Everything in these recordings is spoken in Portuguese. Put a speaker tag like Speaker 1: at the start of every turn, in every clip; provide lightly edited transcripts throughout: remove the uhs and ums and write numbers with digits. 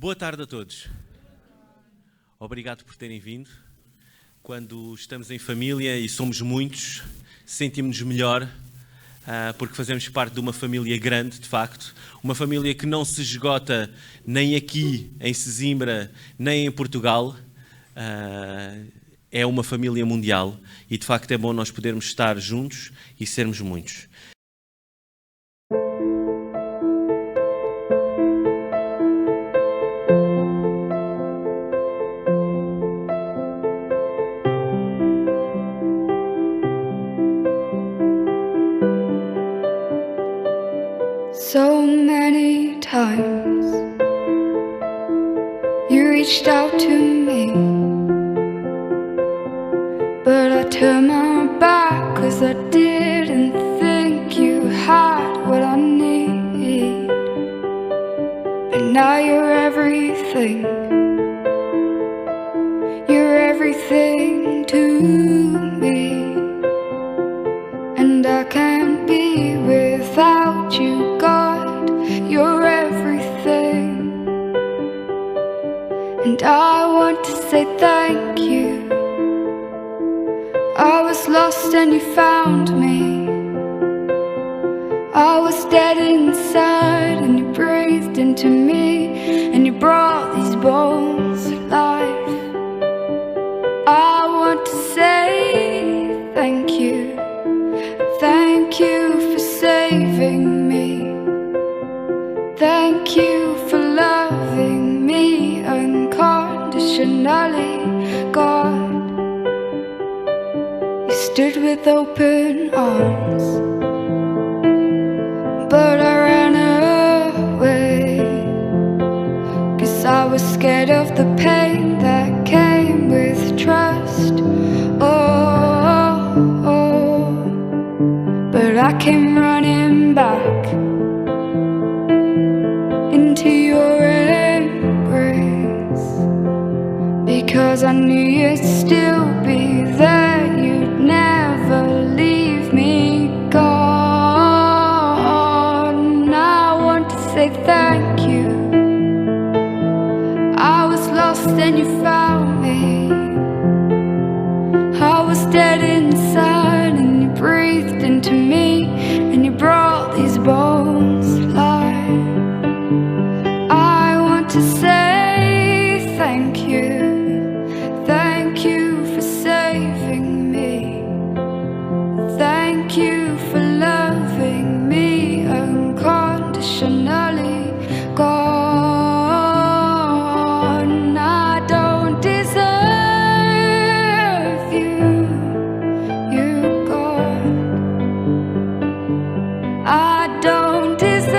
Speaker 1: Boa tarde a todos. Obrigado por terem vindo. Quando estamos em família e somos muitos, sentimos-nos melhor, porque fazemos parte de uma família grande, de facto. Uma família que não se esgota nem aqui em Sesimbra, nem em Portugal. É uma família mundial e, de facto, é bom nós podermos estar juntos e sermos muitos.
Speaker 2: So many times you reached out to me, but I turned my back 'cause I didn't think you had what I need. But now you're everything to me, and I can't be without you, God. You're everything, and I want to say thank you. I was lost and you found me. I was dead inside and you breathed into me, and you brought these bones to life. I want to say thank you. Thank you for saving me. Thank you for loving me unconditionally, God. You stood with open arms, but I ran away, 'cause I was scared of the pain that came with trust. But I came running back into your embrace, because I knew you'd still be there. You'd never leave me, God. And I want to say thank you. I was lost and you found me. I was dead inside and you breathed into me, and you brought these bones to life. I want to say thank you. Thank you for saving me. Thank you for loving me unconditionally, God. And I don't deserve you, God. I don't deserve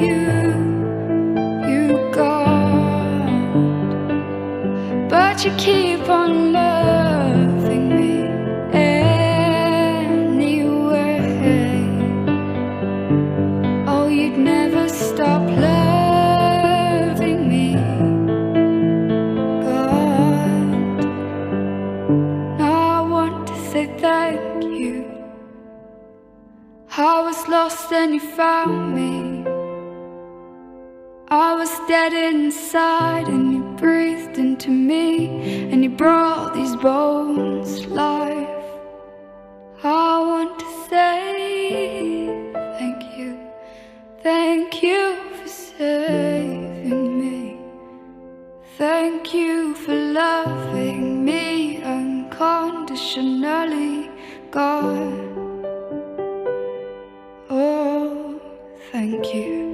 Speaker 2: you, God. But you keep on loving me anyway. Oh, you'd never stop loving me, God. Now I want to say thank you. I was lost and you found me. I was dead inside and you breathed into me, and you brought these bones to life. I want to say thank you. Thank you for saving me. Thank you for loving me unconditionally, God. Oh, thank you.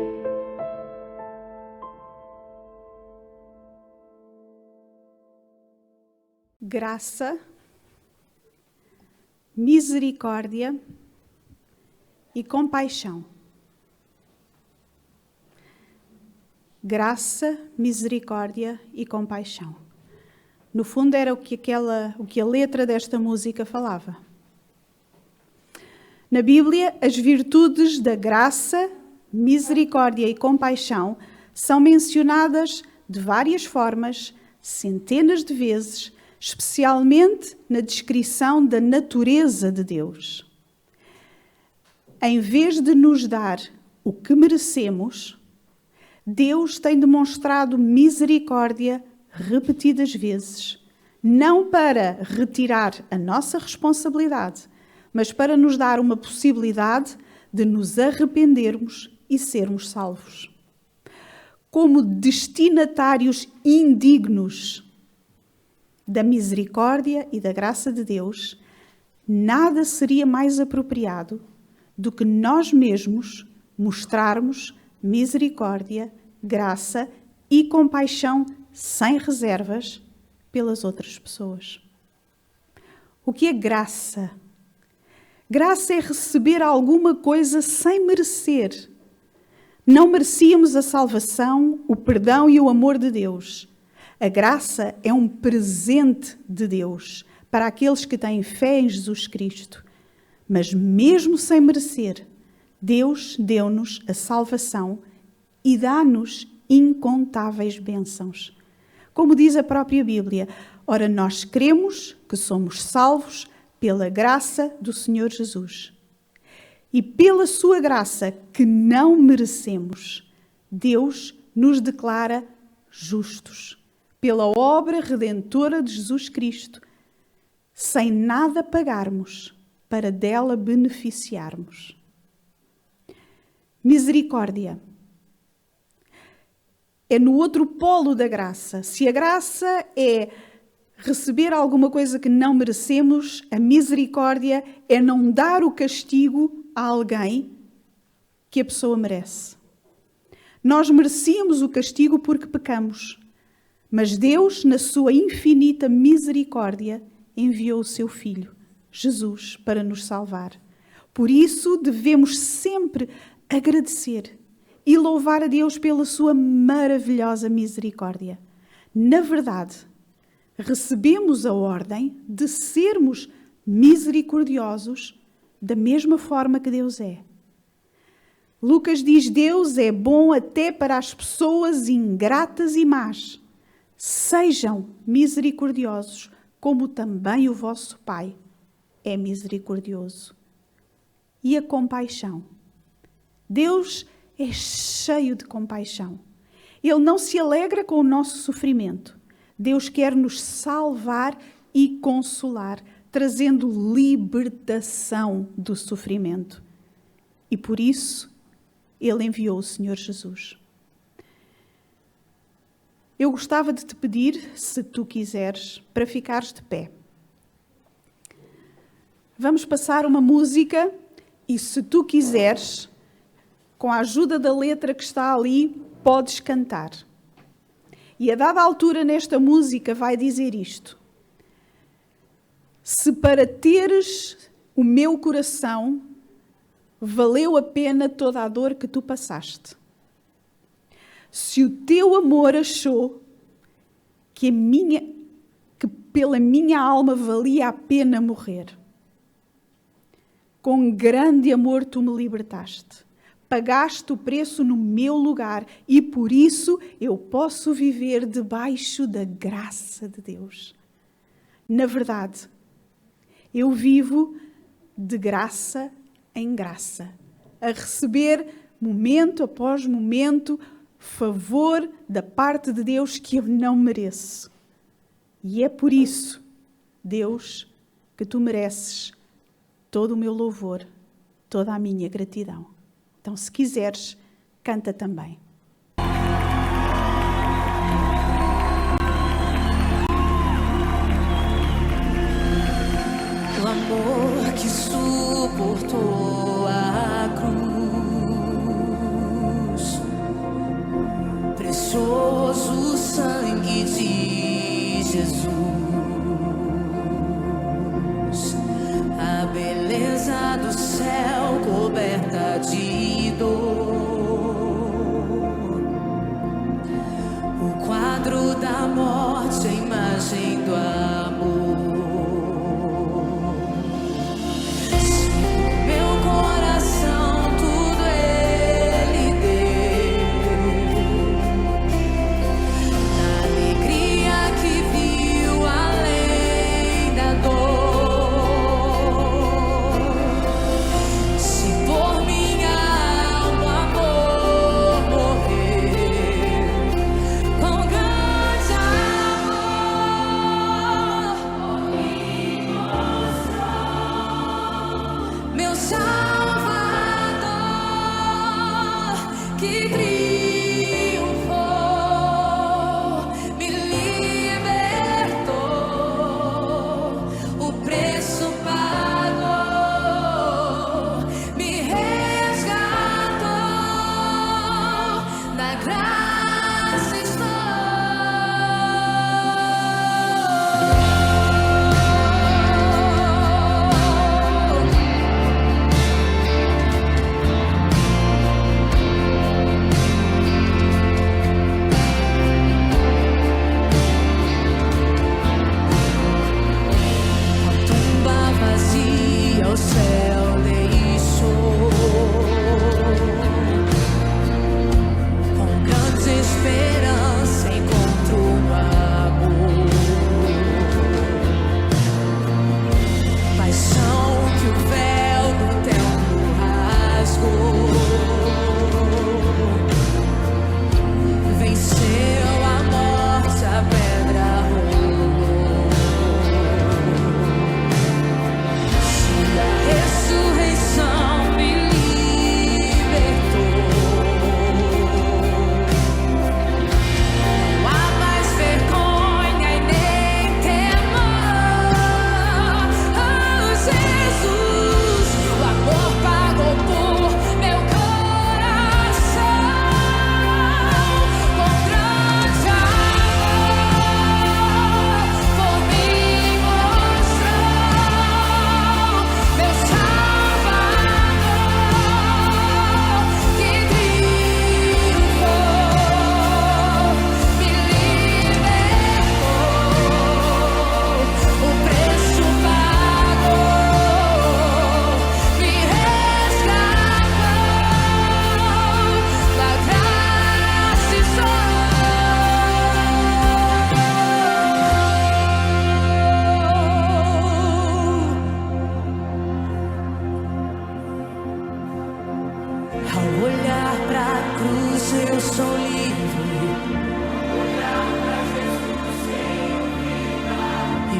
Speaker 3: Graça, misericórdia e compaixão. Graça, misericórdia e compaixão. No fundo era o que a letra desta música falava. Na Bíblia, as virtudes da graça, misericórdia e compaixão são mencionadas de várias formas, centenas de vezes, especialmente na descrição da natureza de Deus. Em vez de nos dar o que merecemos, Deus tem demonstrado misericórdia repetidas vezes, não para retirar a nossa responsabilidade, mas para nos dar uma possibilidade de nos arrependermos e sermos salvos. Como destinatários indignos da misericórdia e da graça de Deus, nada seria mais apropriado do que nós mesmos mostrarmos misericórdia, graça e compaixão sem reservas pelas outras pessoas. O que é graça? Graça é receber alguma coisa sem merecer. Não merecíamos a salvação, o perdão e o amor de Deus. A graça é um presente de Deus para aqueles que têm fé em Jesus Cristo. Mas mesmo sem merecer, Deus deu-nos a salvação e dá-nos incontáveis bênçãos. Como diz a própria Bíblia, ora nós cremos que somos salvos pela graça do Senhor Jesus. E pela sua graça, que não merecemos, Deus nos declara justos, pela obra redentora de Jesus Cristo, sem nada pagarmos para dela beneficiarmos. Misericórdia é no outro polo da graça. Se a graça é receber alguma coisa que não merecemos, a misericórdia é não dar o castigo a alguém que a pessoa merece. Nós merecíamos o castigo porque pecamos, mas Deus, na sua infinita misericórdia, enviou o seu Filho, Jesus, para nos salvar. Por isso devemos sempre agradecer e louvar a Deus pela sua maravilhosa misericórdia. Na verdade, recebemos a ordem de sermos misericordiosos da mesma forma que Deus é. Lucas diz: Deus é bom até para as pessoas ingratas e más. Sejam misericordiosos, como também o vosso Pai é misericordioso. E a compaixão. Deus é cheio de compaixão. Ele não se alegra com o nosso sofrimento. Deus quer nos salvar e consolar, trazendo libertação do sofrimento. E por isso, Ele enviou o Senhor Jesus. Eu gostava de te pedir, se tu quiseres, para ficares de pé. Vamos passar uma música e, se tu quiseres, com a ajuda da letra que está ali, podes cantar. E a dada altura nesta música vai dizer isto: se para teres o meu coração valeu a pena toda a dor que tu passaste, se o teu amor achou que pela minha alma valia a pena morrer, com grande amor tu me libertaste. Pagaste o preço no meu lugar e por isso eu posso viver debaixo da graça de Deus. Na verdade, eu vivo de graça em graça, a receber momento após momento favor da parte de Deus que eu não mereço. E é por isso, Deus, que tu mereces todo o meu louvor, toda a minha gratidão. Então, se quiseres, canta também.
Speaker 4: O amor que suportou a cruz, precioso sangue de Jesus, a beleza do céu coberta de dor, o quadro da morte, a imagem do amor.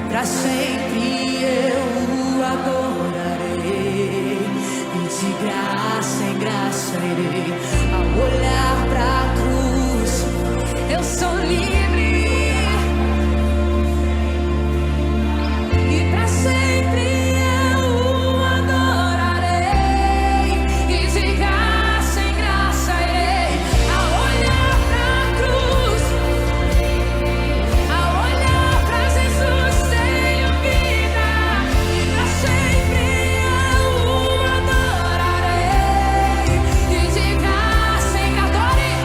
Speaker 4: Pra sempre eu o adorarei, e de graça em graça irei. Ao olhar pra cruz, eu sou livre, e pra sempre eu o adorarei, e de graça em graça irei. Ao olhar pra cruz, ao olhar pra Jesus, sempre eu o adorarei, e de graça em adore.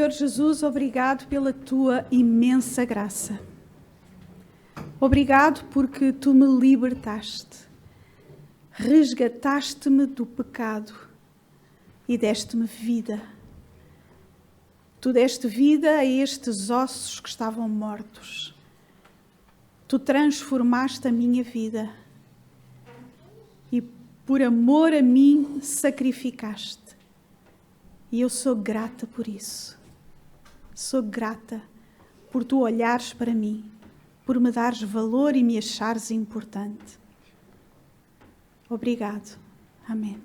Speaker 3: Senhor Jesus, obrigado pela tua imensa graça. Obrigado porque tu me libertaste, resgataste-me do pecado e deste-me vida. Tu deste vida a estes ossos que estavam mortos. Tu transformaste a minha vida e por amor a mim sacrificaste. E eu sou grata por isso. Sou grata por tu olhares para mim, por me dares valor e me achares importante. Obrigado. Amém.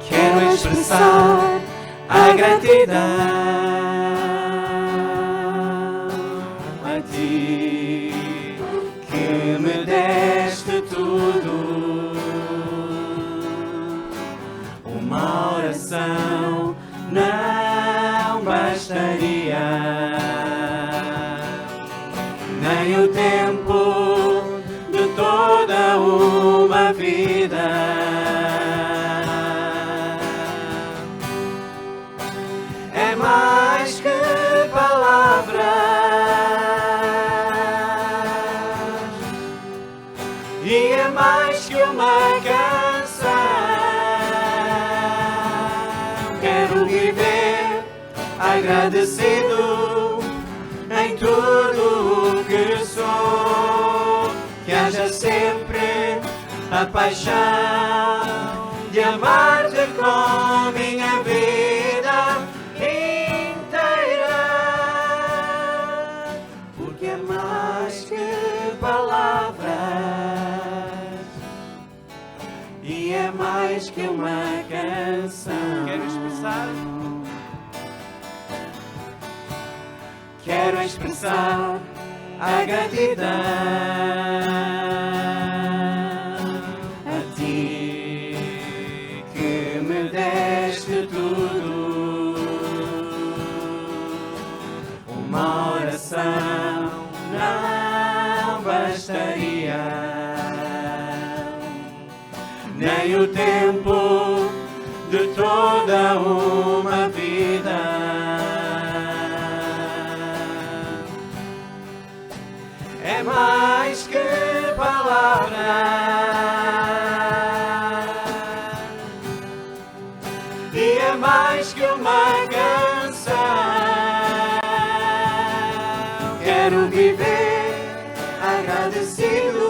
Speaker 5: Quero expressar a gratidão a ti que me deste tudo. Uma oração não bastaria, nem o tempo de toda uma vida. Mais que palavras, e é mais que uma canção. Quero viver agradecido em tudo o que sou, que haja sempre a paixão de amar-te com minha vida inteira, porque é mais que palavras e é mais que uma canção. Quero expressar a gratidão a ti que me deste tudo. Uma oração não bastaria, nem o tempo de toda uma vida. É mais que palavras e é mais que uma canção. Quero viver agradecido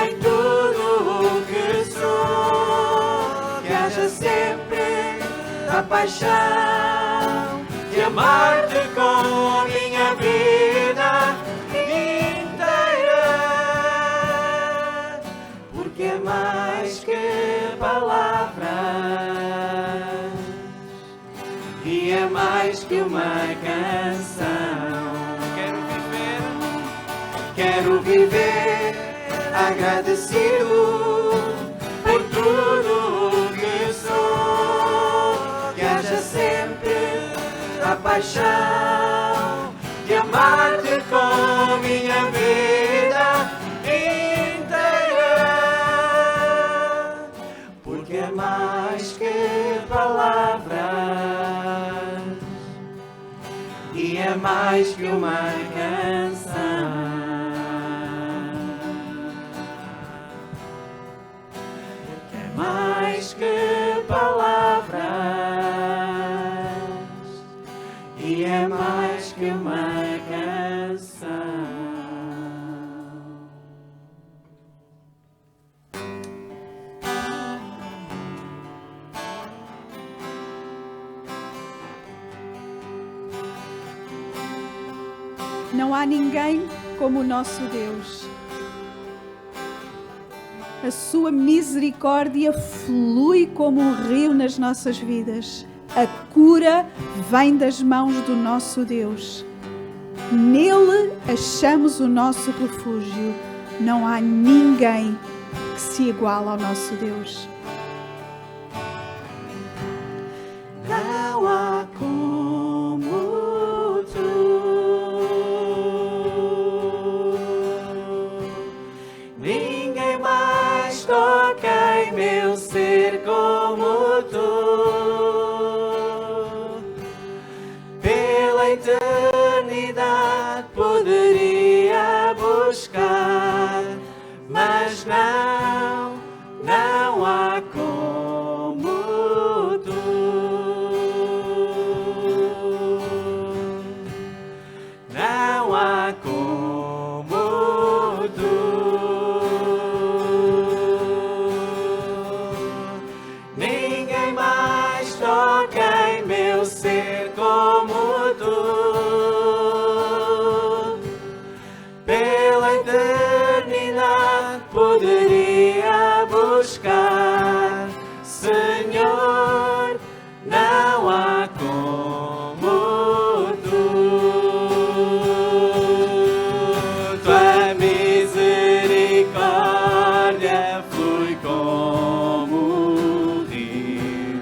Speaker 5: em tudo o que sou, que haja sempre a paixão de amar-te com minha vida inteira, porque é mais que palavras e é mais que uma canção. Quero viver agradecido por tudo o que sou, que haja sempre a paixão de amar-te com minha vida inteira, porque é mais que palavras e é mais que uma canção. É mais que palavras e é mais que uma canção.
Speaker 3: Não há ninguém como o nosso Deus. A sua misericórdia flui como um rio nas nossas vidas. A cura vem das mãos do nosso Deus. Nele achamos o nosso refúgio. Não há ninguém que se iguale ao nosso Deus.
Speaker 5: Não há como meu ser como tu. Pela eternidade poderia buscar, mas não há como tu. Não há como tu. Ninguém mais toca em meu ser como tu. Pela eternidade poderia buscar, Senhor, não há como tu. Tua misericórdia flui como um rio,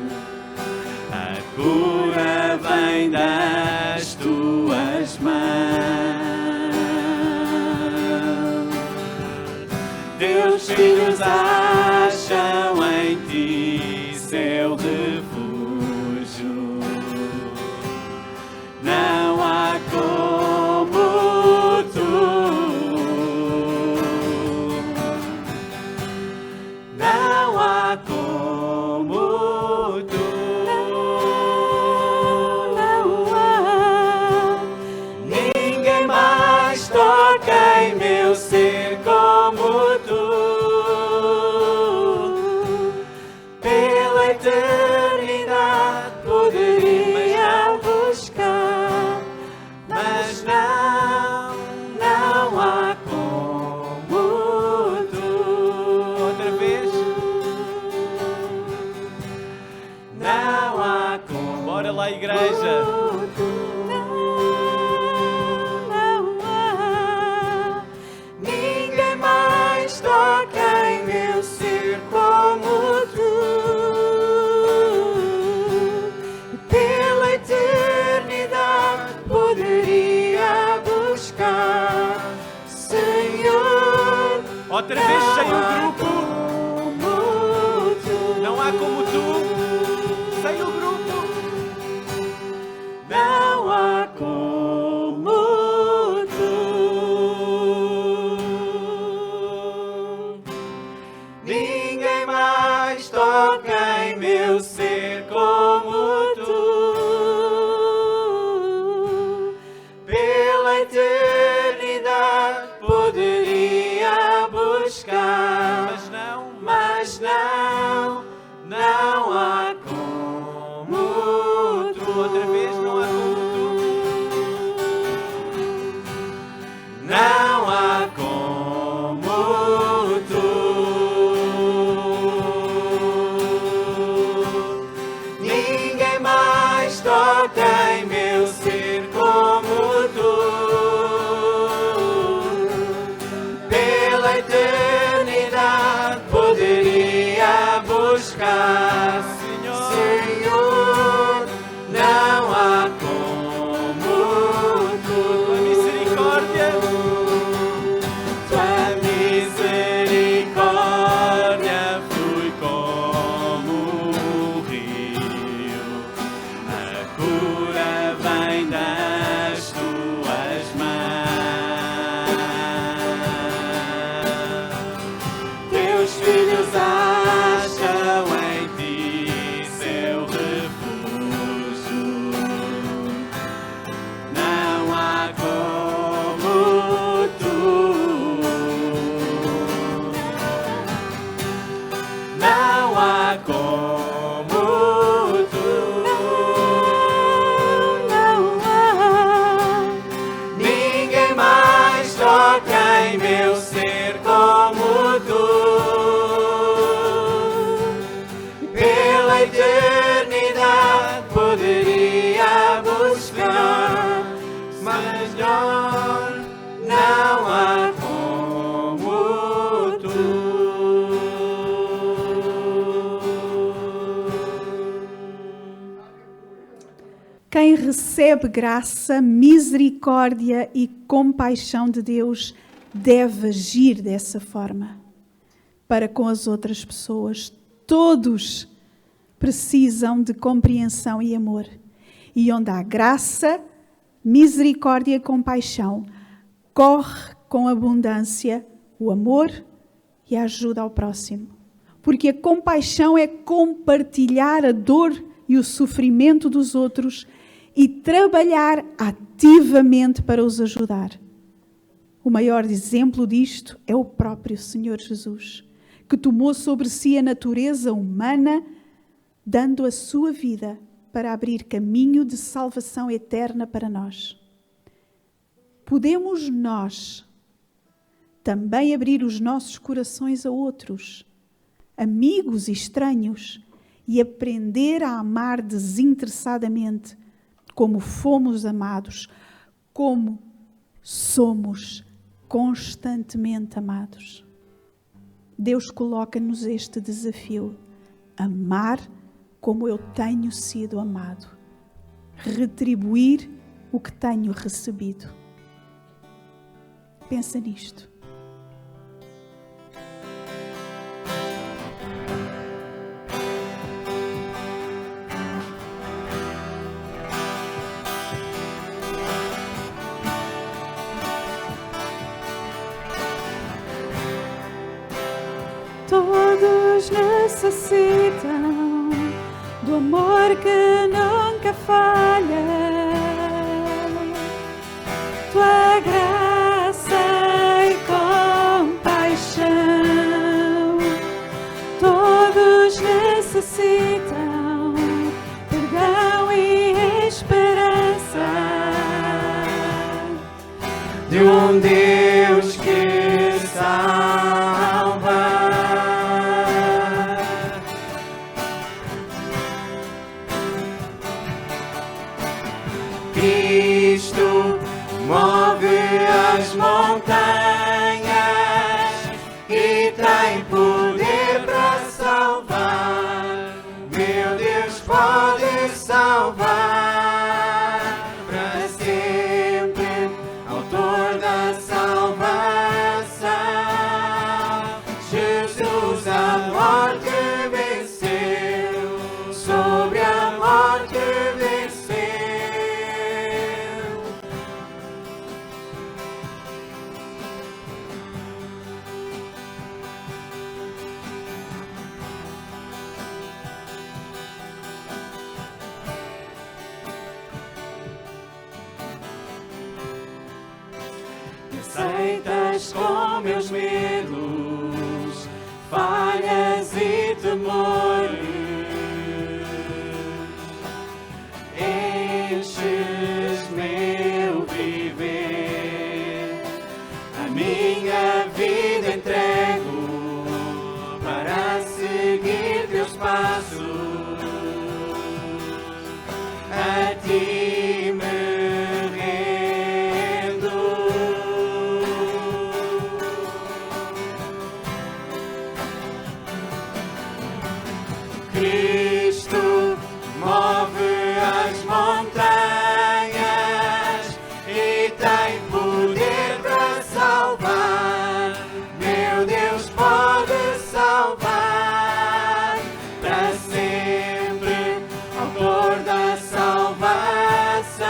Speaker 5: a cura vem das tuas mãos. Teus filhos acham em ti seu refúgio. Não há como tu. Não há como tu. Não há. Ninguém mais toca em meu ser como tu. Pela eternidade poderia buscar, mas não há como tu. Outra vez. Não há como. Bora lá, igreja. Não há. Ninguém mais toca em meu ser como tu. Pela eternidade poderia buscar, Senhor. Outra vez sem o grupo. Não há como tu. Sem o grupo. Não há como tu. Ninguém mais toca em meu ser como tu. Pela eternidade poderia buscar, mas não há como tu. Outra vez, não há como tu. Não há como tu. Ninguém mais toca em meu ser como tu. Pela eternidade poderia buscar, Senhor, não há como tu. Tua misericórdia flui como um rio, a cura vem das tuas mãos. Teus filhos acham em ti seu refúgio. Não há como tu. Não há como tu. Não há. Ninguém mais toca em meu ser como tu. Pela eternidade poderia buscar, mas não há como tu.
Speaker 3: Quem recebe graça, misericórdia e compaixão de Deus deve agir dessa forma para com as outras pessoas todos precisam de compreensão e amor. E onde há graça, misericórdia e compaixão, corre com abundância o amor e a ajuda ao próximo. Porque a compaixão é compartilhar a dor e o sofrimento dos outros e trabalhar ativamente para os ajudar. O maior exemplo disto é o próprio Senhor Jesus, que tomou sobre si a natureza humana, dando a sua vida para abrir caminho de salvação eterna para nós. Podemos nós também abrir os nossos corações a outros, amigos e estranhos, e aprender a amar desinteressadamente, como fomos amados, como somos constantemente amados. Deus coloca-nos este desafio: amar como eu tenho sido amado, retribuir o que tenho recebido. Pensa nisto.
Speaker 4: Todos necessitam do amor que nunca falha. Tua graça e compaixão. Todos necessitam perdão e esperança
Speaker 5: de um Deus que salva. Cristo move as montanhas e tem poder para salvar. Meu Deus pode salvar para sempre, autor da salvação. Jesus a morte venceu, sobre a morte venceu. Aceitas com meus medos, falhas e temores. Enches meu viver, a minha vida entrego para seguir teus passos. A ti me rendo. Cristo move as montanhas e tem poder para salvar. Meu Deus pode salvar para sempre, autor da salvação.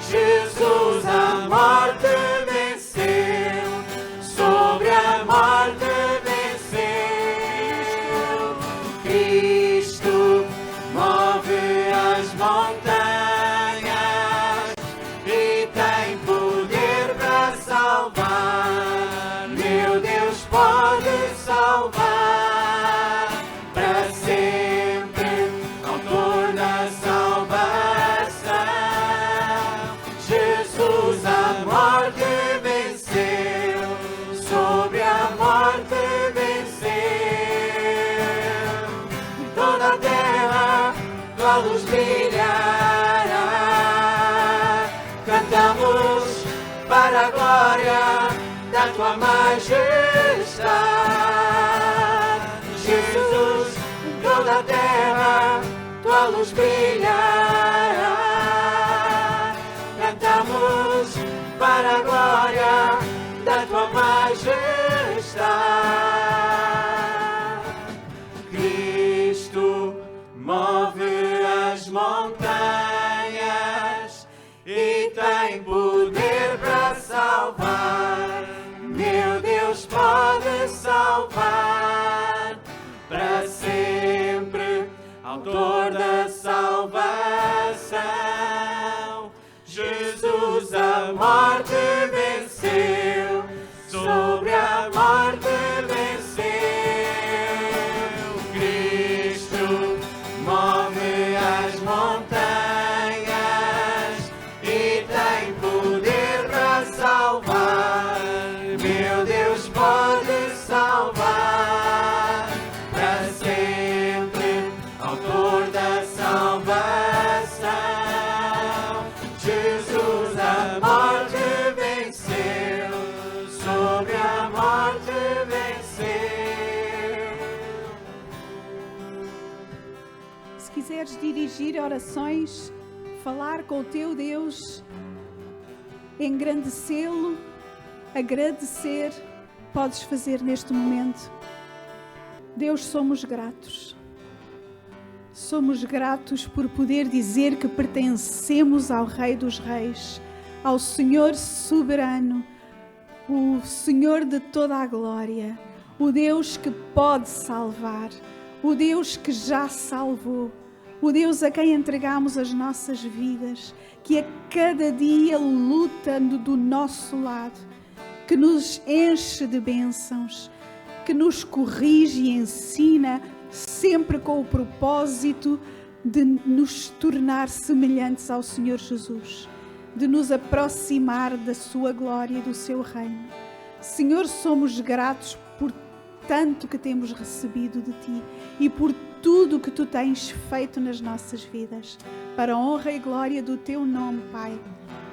Speaker 5: Jesus a morte venceu, sobre a morte venceu. Cristo move as montanhas e tem poder para salvar. Meu Deus pode salvar para sempre, autor da salvação. Jesus a morte venceu, sobre a morte venceu. Em toda a terra tua luz brilhará. Cantamos para a glória da tua majestade. Jesus, em toda a terra tua luz brilhará. Cantamos para a glória da tua majestade. e tem poder para salvar. Meu Deus pode salvar para sempre, autor da salvação. Jesus a morte venceu, sobre a morte venceu. Cristo move as montanhas e tem poder para salvar. Meu Deus pode salvar para sempre, autor da salvação. Jesus a morte venceu, sobre a morte venceu.
Speaker 3: Se quiseres dirigir orações, falar com o teu Deus, engrandecê-lo, agradecer, podes fazer neste momento. Deus, somos gratos. Somos gratos por poder dizer que pertencemos ao Rei dos Reis, ao Senhor soberano, o Senhor de toda a glória, o Deus que pode salvar, o Deus que já salvou, o Deus a quem entregamos as nossas vidas, que a cada dia luta do nosso lado, que nos enche de bênçãos, que nos corrige e ensina, sempre com o propósito de nos tornar semelhantes ao Senhor Jesus, de nos aproximar da sua glória e do seu reino. Senhor, somos gratos por tanto que temos recebido de Ti e por tudo que Tu tens feito nas nossas vidas, para a honra e glória do Teu nome, Pai.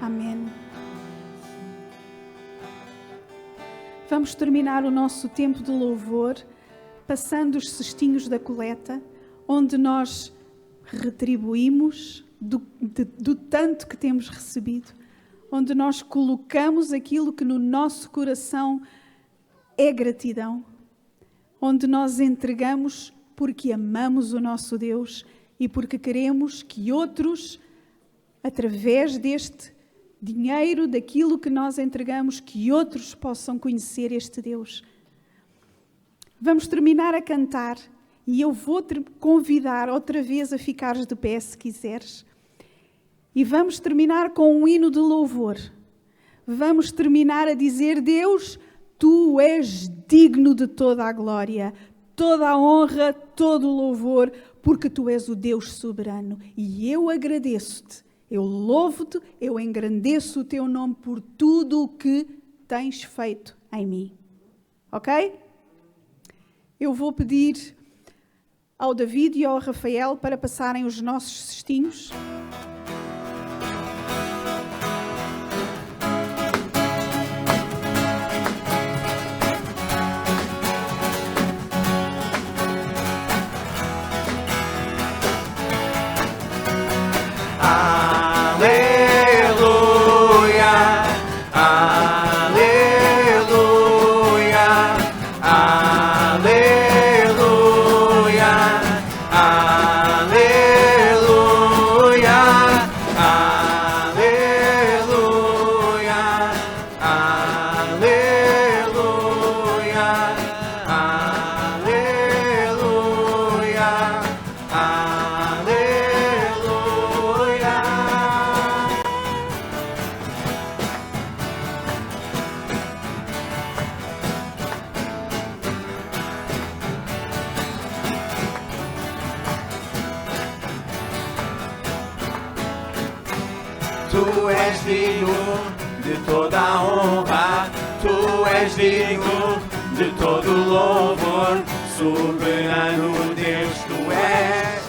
Speaker 3: Amém. Vamos terminar o nosso tempo de louvor passando os cestinhos da coleta, onde nós retribuímos do tanto que temos recebido, onde nós colocamos aquilo que no nosso coração é gratidão, onde nós entregamos porque amamos o nosso Deus e porque queremos que outros, através deste dinheiro, daquilo que nós entregamos, que outros possam conhecer este Deus. Vamos terminar a cantar e eu vou te convidar outra vez a ficares de pé se quiseres. E vamos terminar com um hino de louvor. Vamos terminar a dizer: Deus, Tu és digno de toda a glória, toda a honra, todo o louvor, porque Tu és o Deus soberano. E eu agradeço-te, eu louvo-te, eu engrandeço o Teu nome por tudo o que tens feito em mim. Ok? Eu vou pedir ao David e ao Rafael para passarem os nossos cestinhos.
Speaker 5: Tu és digno de toda a honra, Tu és digno de todo o louvor. Soberano Deus Tu és,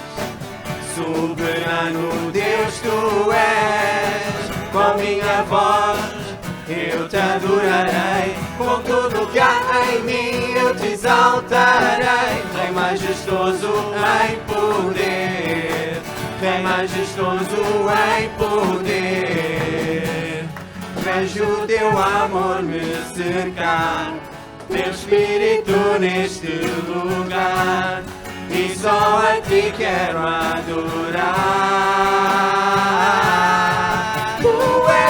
Speaker 5: soberano Deus Tu és. Com minha voz eu te adorarei, com tudo que há em mim eu te exaltarei. Rei majestoso em poder, Rei majestoso em poder. Vejo o Teu amor me cercar, Teu Espírito neste lugar, e só a Ti quero adorar. Tu és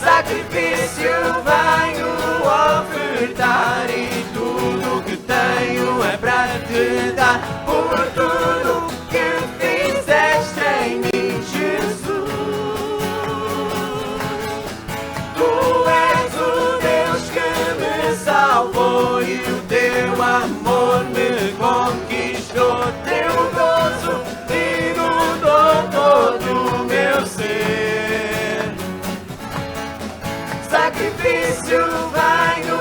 Speaker 5: sacrifício venho ofertar e tudo que tenho é para te dar por tudo que fizeste em mim, Jesus. Tu és o Deus que me salvou e o teu amor me conquistou, teu gozo inundou todo o meu ser. Sacrifício venho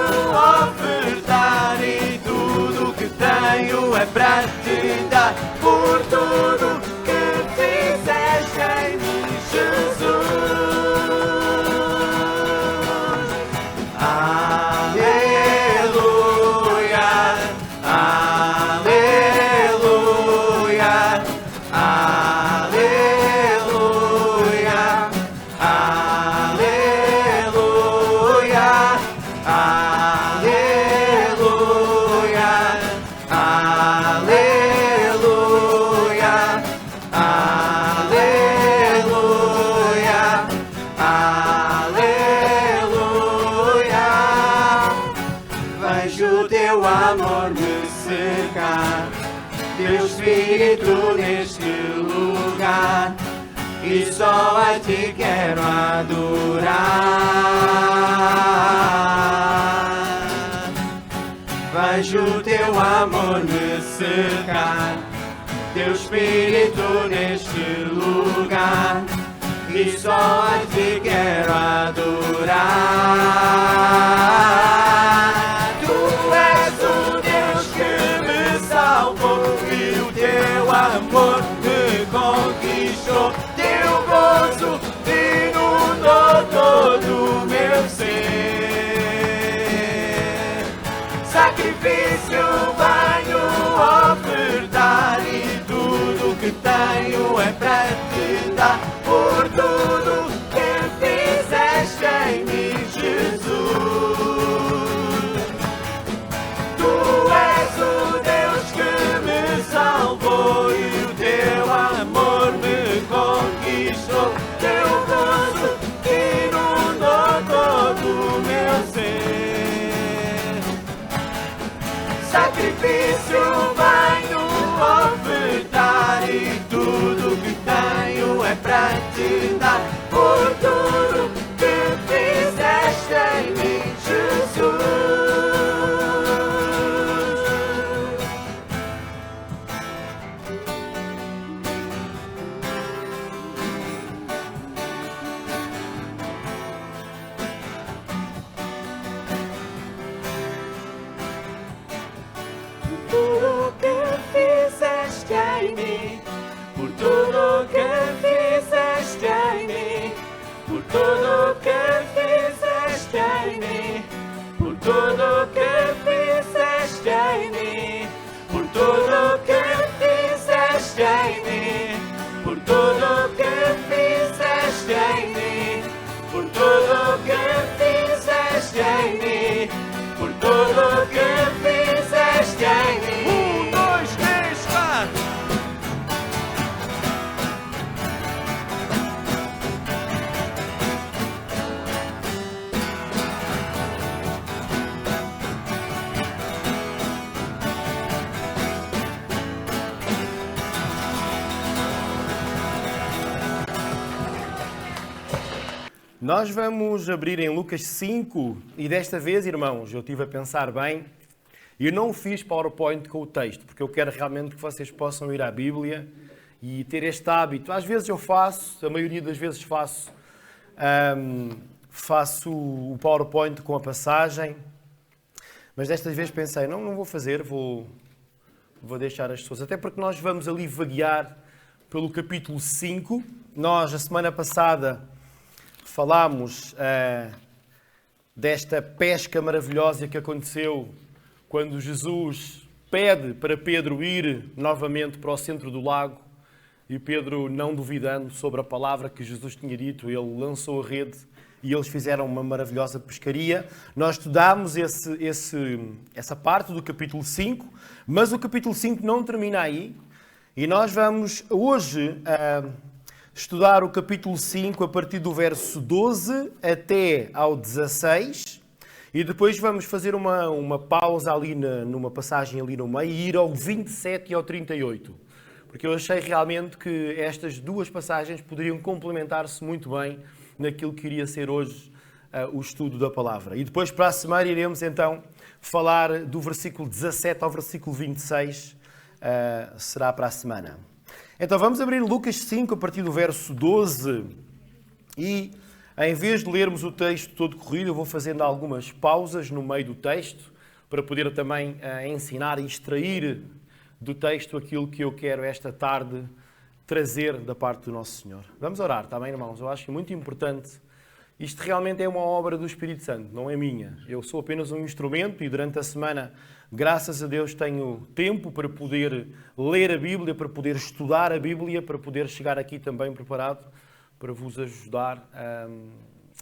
Speaker 5: ofertar e tudo que tenho é para te dar por tudo que fizeste em mim, Jesus. Teu Espírito neste lugar e só a Ti quero adorar. Vejo Teu amor me cercar, Teu Espírito neste lugar e só a Ti quero adorar. Tu és o Deus que me salvou e o Teu amor me conquistou, Teu gozo inundou todo o meu ser. Sacrifício venho ofertar e tudo que tenho é para te dar por tudo que fizeste em mim, Jesus. Tu és o Deus que me salvou e o Teu amor me conquistou, Teu gozo inundou todo o meu ser. Sacrifício venho ofertar e tudo que tenho é para te dar por tudo que fizeste em mim, Jesus. Tudo que fizeste em mim, por tudo que fizeste em mim, por tudo que fizeste em mim, por tudo que fizeste em mim, por tudo que fizeste em mim, por tudo que fizeste em mim, por tudo que fizeste em mim, por tudo que fizeste em mim. 1, 2, 3, 4.
Speaker 6: Nós vamos abrir em Lucas 5 e desta vez, irmãos, eu estive a pensar bem e eu não fiz PowerPoint com o texto, porque eu quero realmente que vocês possam ir à Bíblia e ter este hábito. Às vezes eu faço, a maioria das vezes faço o PowerPoint com a passagem, mas desta vez pensei, não vou fazer, vou deixar as pessoas, até porque nós vamos ali vaguear pelo capítulo 5. Nós, a semana passada, falámos desta pesca maravilhosa que aconteceu quando Jesus pede para Pedro ir novamente para o centro do lago e Pedro, não duvidando sobre a palavra que Jesus tinha dito, ele lançou a rede e eles fizeram uma maravilhosa pescaria. Nós estudámos essa parte do capítulo 5, mas o capítulo 5 não termina aí e nós vamos hoje estudar o capítulo 5 a partir do verso 12 até ao 16 e depois vamos fazer uma pausa ali numa passagem ali no meio e ir ao 27 e ao 38. Porque eu achei realmente que estas duas passagens poderiam complementar-se muito bem naquilo que iria ser hoje o estudo da palavra. E depois para a semana iremos então falar do versículo 17 ao versículo 26, será para a semana. Então vamos abrir Lucas 5 a partir do verso 12 e em vez de lermos o texto todo corrido, eu vou fazendo algumas pausas no meio do texto para poder também ensinar e extrair do texto aquilo que eu quero esta tarde trazer da parte do Nosso Senhor. Vamos orar, está bem, irmãos? Eu acho que é muito importante. Isto realmente é uma obra do Espírito Santo, não é minha. Eu sou apenas um instrumento e durante a semana, graças a Deus, tenho tempo para poder ler a Bíblia, para poder estudar a Bíblia, para poder chegar aqui também preparado para vos ajudar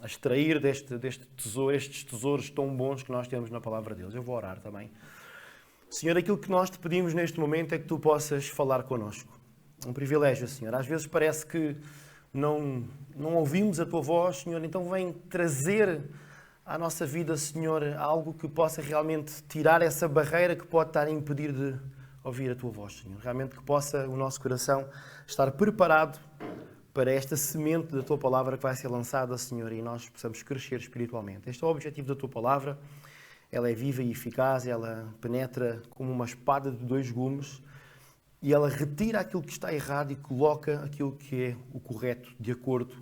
Speaker 6: a extrair deste tesouro, estes tesouros tão bons que nós temos na palavra de Deus. Eu vou orar também. Senhor, aquilo que nós te pedimos neste momento é que tu possas falar connosco. É um privilégio, Senhor. Às vezes parece que não ouvimos a tua voz, Senhor, então vem trazer à nossa vida, Senhor, algo que possa realmente tirar essa barreira que pode estar a impedir de ouvir a tua voz, Senhor. Realmente que possa o nosso coração estar preparado para esta semente da tua palavra que vai ser lançada, Senhor, e nós possamos crescer espiritualmente. Este é o objetivo da tua palavra. Ela é viva e eficaz, ela penetra como uma espada de dois gumes e ela retira aquilo que está errado e coloca aquilo que é o correto, de acordo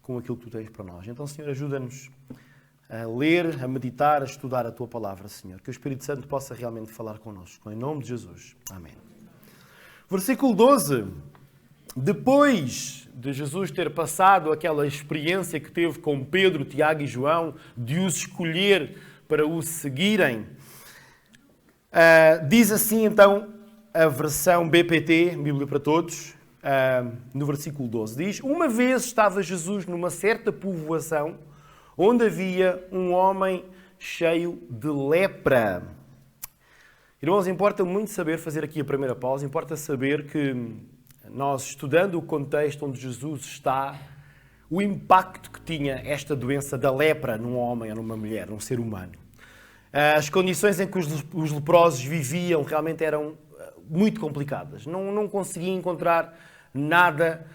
Speaker 6: com aquilo que tu tens para nós. Então, Senhor, ajuda-nos a ler, a meditar, a estudar a tua palavra, Senhor. Que o Espírito Santo possa realmente falar connosco. Em nome de Jesus. Amém. Versículo 12. Depois de Jesus ter passado aquela experiência que teve com Pedro, Tiago e João, de os escolher para o seguirem, diz assim então a versão BPT, Bíblia para Todos, no versículo 12. Diz: uma vez estava Jesus numa certa povoação onde havia um homem cheio de lepra. Irmãos, importa muito saber fazer aqui a primeira pausa, importa saber que nós, estudando o contexto onde Jesus está, o impacto que tinha esta doença da lepra num homem ou numa mulher, num ser humano. As condições em que os leprosos viviam realmente eram muito complicadas. Não conseguia encontrar nada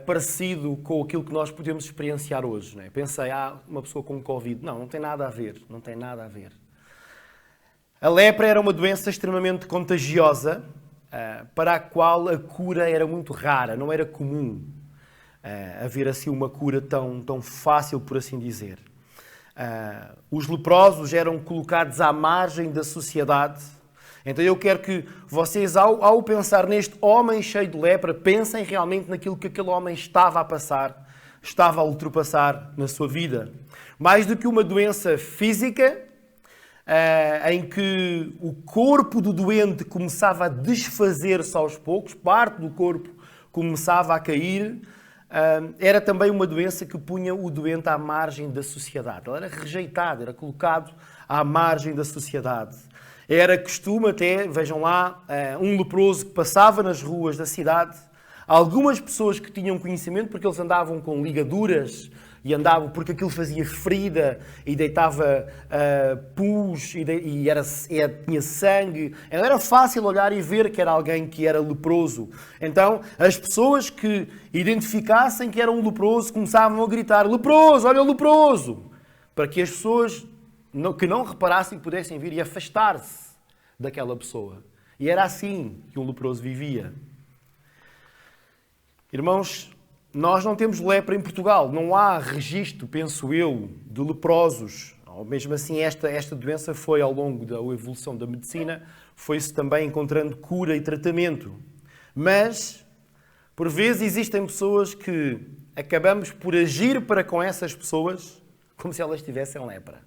Speaker 6: parecido com aquilo que nós podemos experienciar hoje. Não é? Pensei, uma pessoa com Covid. Não tem nada a ver. Não tem nada a ver. A lepra era uma doença extremamente contagiosa, para a qual a cura era muito rara, não era comum haver assim uma cura tão fácil, por assim dizer. Os leprosos eram colocados à margem da sociedade. Então eu quero que vocês, ao pensar neste homem cheio de lepra, pensem realmente naquilo que aquele homem estava a passar, estava a ultrapassar na sua vida. Mais do que uma doença física, em que o corpo do doente começava a desfazer-se aos poucos, parte do corpo começava a cair, era também uma doença que punha o doente à margem da sociedade. Ele era rejeitado, era colocado à margem da sociedade. Era costume até, vejam lá, um leproso que passava nas ruas da cidade, algumas pessoas que tinham conhecimento, porque eles andavam com ligaduras, e andavam porque aquilo fazia ferida e deitava pus e tinha sangue. Era fácil olhar e ver que era alguém que era leproso. Então, as pessoas que identificassem que era um leproso começavam a gritar: leproso, olha o leproso! Para que as pessoas que não reparassem pudessem vir e afastar-se daquela pessoa. E era assim que um leproso vivia. Irmãos, nós não temos lepra em Portugal. Não há registro, penso eu, de leprosos. Mesmo assim, esta doença foi, ao longo da evolução da medicina, foi-se também encontrando cura e tratamento. Mas, por vezes, existem pessoas que acabamos por agir para com essas pessoas como se elas tivessem lepra.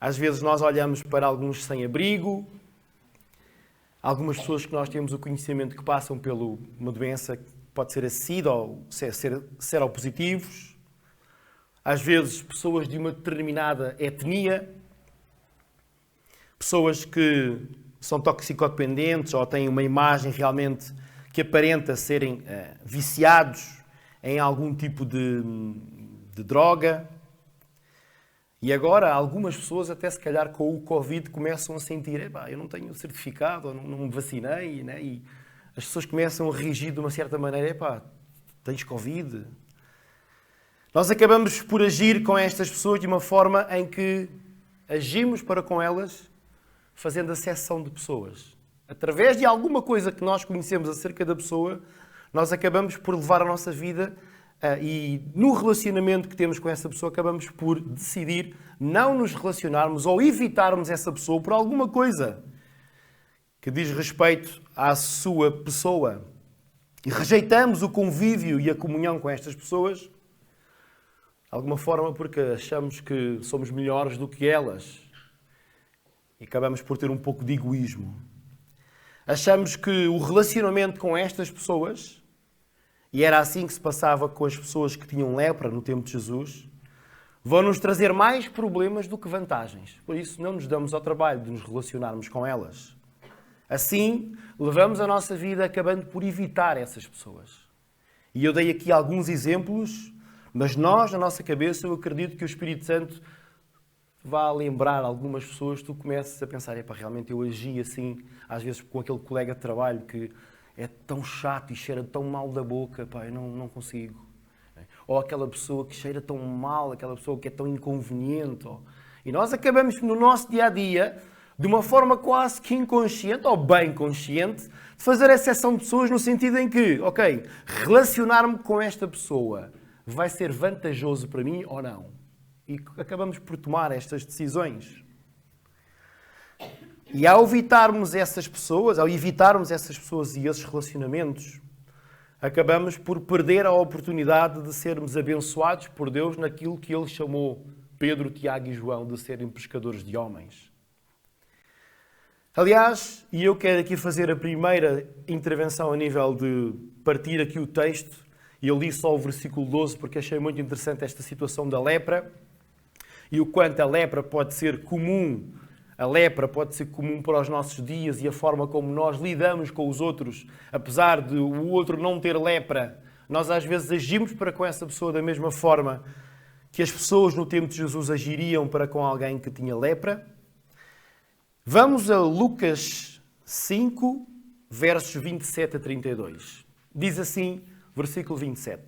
Speaker 6: Às vezes nós olhamos para alguns sem-abrigo, algumas pessoas que nós temos o conhecimento que passam por uma doença que pode ser a SIDA ou seropositivos. Às vezes, pessoas de uma determinada etnia. Pessoas que são toxicodependentes ou têm uma imagem realmente que aparenta serem viciados em algum tipo de droga. E agora algumas pessoas, até se calhar com o Covid, começam a sentir: eu não tenho certificado, ou não me vacinei, né? E as pessoas começam a reagir de uma certa maneira: tens Covid? Nós acabamos por agir com estas pessoas de uma forma em que agimos para com elas fazendo acessão de pessoas. Através de alguma coisa que nós conhecemos acerca da pessoa, nós acabamos por levar a nossa vida e no relacionamento que temos com essa pessoa acabamos por decidir não nos relacionarmos ou evitarmos essa pessoa por alguma coisa que diz respeito à sua pessoa. E rejeitamos o convívio e a comunhão com estas pessoas de alguma forma porque achamos que somos melhores do que elas e acabamos por ter um pouco de egoísmo. Achamos que o relacionamento com estas pessoas, e era assim que se passava com as pessoas que tinham lepra no tempo de Jesus, vão nos trazer mais problemas do que vantagens. Por isso, não nos damos ao trabalho de nos relacionarmos com elas. Assim, levamos a nossa vida acabando por evitar essas pessoas. E eu dei aqui alguns exemplos, mas nós, na nossa cabeça, eu acredito que o Espírito Santo vá lembrar algumas pessoas, tu começas a pensar: realmente eu agi assim, às vezes com aquele colega de trabalho que é tão chato e cheira tão mal da boca, eu não consigo. Ou aquela pessoa que cheira tão mal, aquela pessoa que é tão inconveniente. E nós acabamos no nosso dia-a-dia, de uma forma quase que inconsciente, ou bem consciente, de fazer exceção de pessoas no sentido em que, relacionar-me com esta pessoa vai ser vantajoso para mim ou não? E acabamos por tomar estas decisões. E ao evitarmos essas pessoas e esses relacionamentos, acabamos por perder a oportunidade de sermos abençoados por Deus naquilo que Ele chamou Pedro, Tiago e João de serem pescadores de homens. Aliás, e eu quero aqui fazer a primeira intervenção a nível de partir aqui o texto, e eu li só o versículo 12 porque achei muito interessante esta situação da lepra e o quanto a lepra pode ser comum. A lepra pode ser comum para os nossos dias e a forma como nós lidamos com os outros, apesar de o outro não ter lepra, nós às vezes agimos para com essa pessoa da mesma forma que as pessoas no tempo de Jesus agiriam para com alguém que tinha lepra. Vamos a Lucas 5, versos 27 a 32. Diz assim, versículo 27.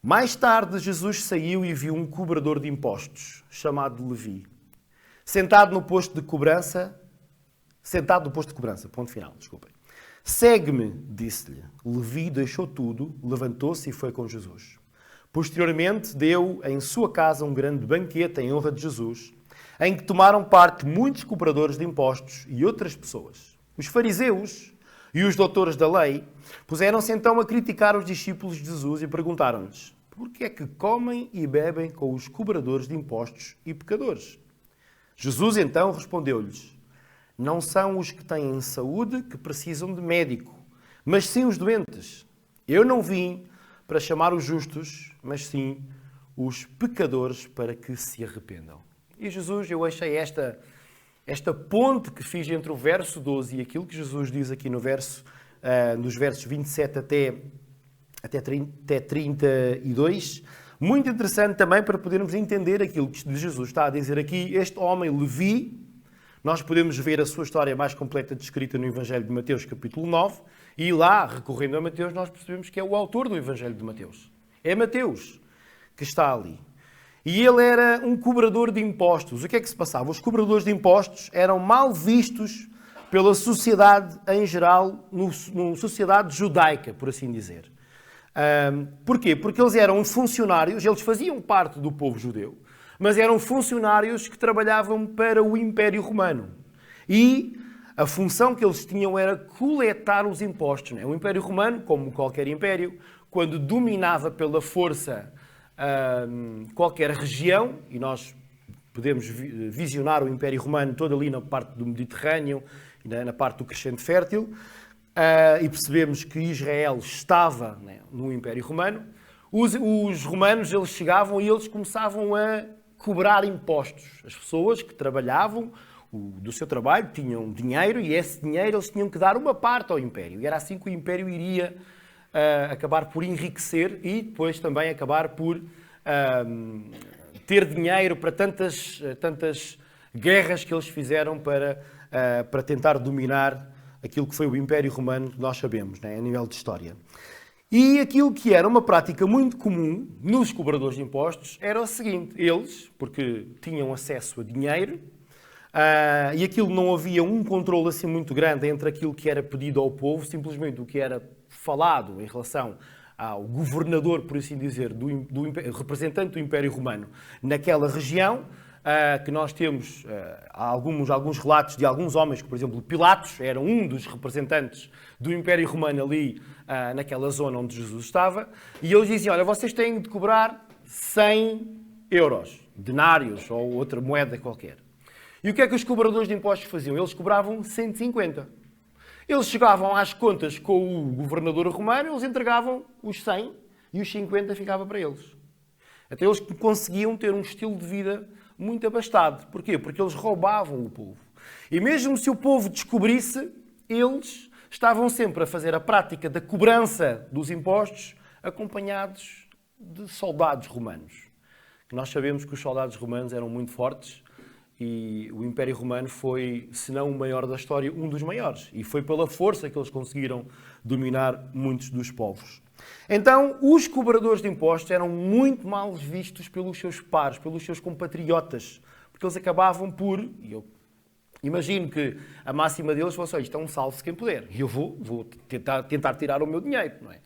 Speaker 6: Mais tarde, Jesus saiu e viu um cobrador de impostos, chamado Levi, sentado no posto de cobrança, ponto final, desculpem. Segue-me, disse-lhe. Levi deixou tudo, levantou-se e foi com Jesus. Posteriormente, deu em sua casa um grande banquete em honra de Jesus, em que tomaram parte muitos cobradores de impostos e outras pessoas. Os fariseus e os doutores da lei puseram-se então a criticar os discípulos de Jesus e perguntaram-lhes: por que é que comem e bebem com os cobradores de impostos e pecadores? Jesus então respondeu-lhes: não são os que têm saúde que precisam de médico, mas sim os doentes. Eu não vim para chamar os justos, mas sim os pecadores para que se arrependam. E Jesus, eu achei esta ponte que fiz entre o verso 12 e aquilo que Jesus diz aqui nos versos 27 até 32, muito interessante também para podermos entender aquilo que Jesus está a dizer aqui. Este homem, Levi, nós podemos ver a sua história mais completa descrita no Evangelho de Mateus, capítulo 9, e lá, recorrendo a Mateus, nós percebemos que é o autor do Evangelho de Mateus. É Mateus que está ali. E ele era um cobrador de impostos. O que é que se passava? Os cobradores de impostos eram mal vistos pela sociedade em geral, numa sociedade judaica, por assim dizer. Porquê? Porque eles eram funcionários, eles faziam parte do povo judeu, mas eram funcionários que trabalhavam para o Império Romano. E a função que eles tinham era coletar os impostos. O Império Romano, como qualquer império, quando dominava pela força qualquer região, e nós podemos visionar o Império Romano todo ali na parte do Mediterrâneo, na parte do Crescente Fértil, e percebemos que Israel estava no Império Romano. Os romanos, eles chegavam e eles começavam a cobrar impostos. As pessoas que trabalhavam, do seu trabalho, tinham dinheiro e esse dinheiro eles tinham que dar uma parte ao Império. E era assim que o Império iria acabar por enriquecer e depois também acabar por ter dinheiro para tantas guerras que eles fizeram para tentar dominar aquilo que foi o Império Romano, que nós sabemos, né, a nível de história. E aquilo que era uma prática muito comum nos cobradores de impostos era o seguinte: eles, porque tinham acesso a dinheiro, e aquilo não havia um controle assim muito grande entre aquilo que era pedido ao povo, simplesmente o que era falado em relação ao governador, por assim dizer, do representante do Império Romano naquela região, que nós temos alguns relatos de alguns homens, que, por exemplo, Pilatos era um dos representantes do Império Romano ali naquela zona onde Jesus estava, e eles diziam: olha, vocês têm de cobrar 100 euros, denários ou outra moeda qualquer. E o que é que os cobradores de impostos faziam? Eles cobravam 150. Eles chegavam às contas com o governador romano, eles entregavam os 100 e os 50 ficava para eles. Até eles conseguiam ter um estilo de vida muito abastado. Porquê? Porque eles roubavam o povo. E mesmo se o povo descobrisse, eles estavam sempre a fazer a prática da cobrança dos impostos acompanhados de soldados romanos. Nós sabemos que os soldados romanos eram muito fortes e o Império Romano foi, se não o maior da história, um dos maiores. E foi pela força que eles conseguiram dominar muitos dos povos. Então, os cobradores de impostos eram muito mal vistos pelos seus pares, pelos seus compatriotas, porque eles acabavam por... E eu imagino que a máxima deles fosse: olha, isto é um salve-se quem puder. E eu vou tentar tirar o meu dinheiro, não é?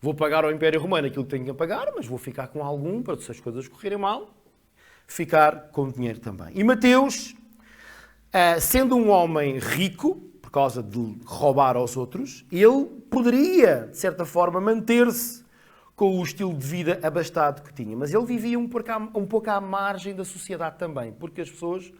Speaker 6: Vou pagar ao Império Romano aquilo que tenho que pagar, mas vou ficar com algum, para se as coisas correrem mal, ficar com dinheiro também. E Mateus, sendo um homem rico, por causa de roubar aos outros, ele poderia, de certa forma, manter-se com o estilo de vida abastado que tinha. Mas ele vivia um pouco à margem da sociedade também, porque as pessoas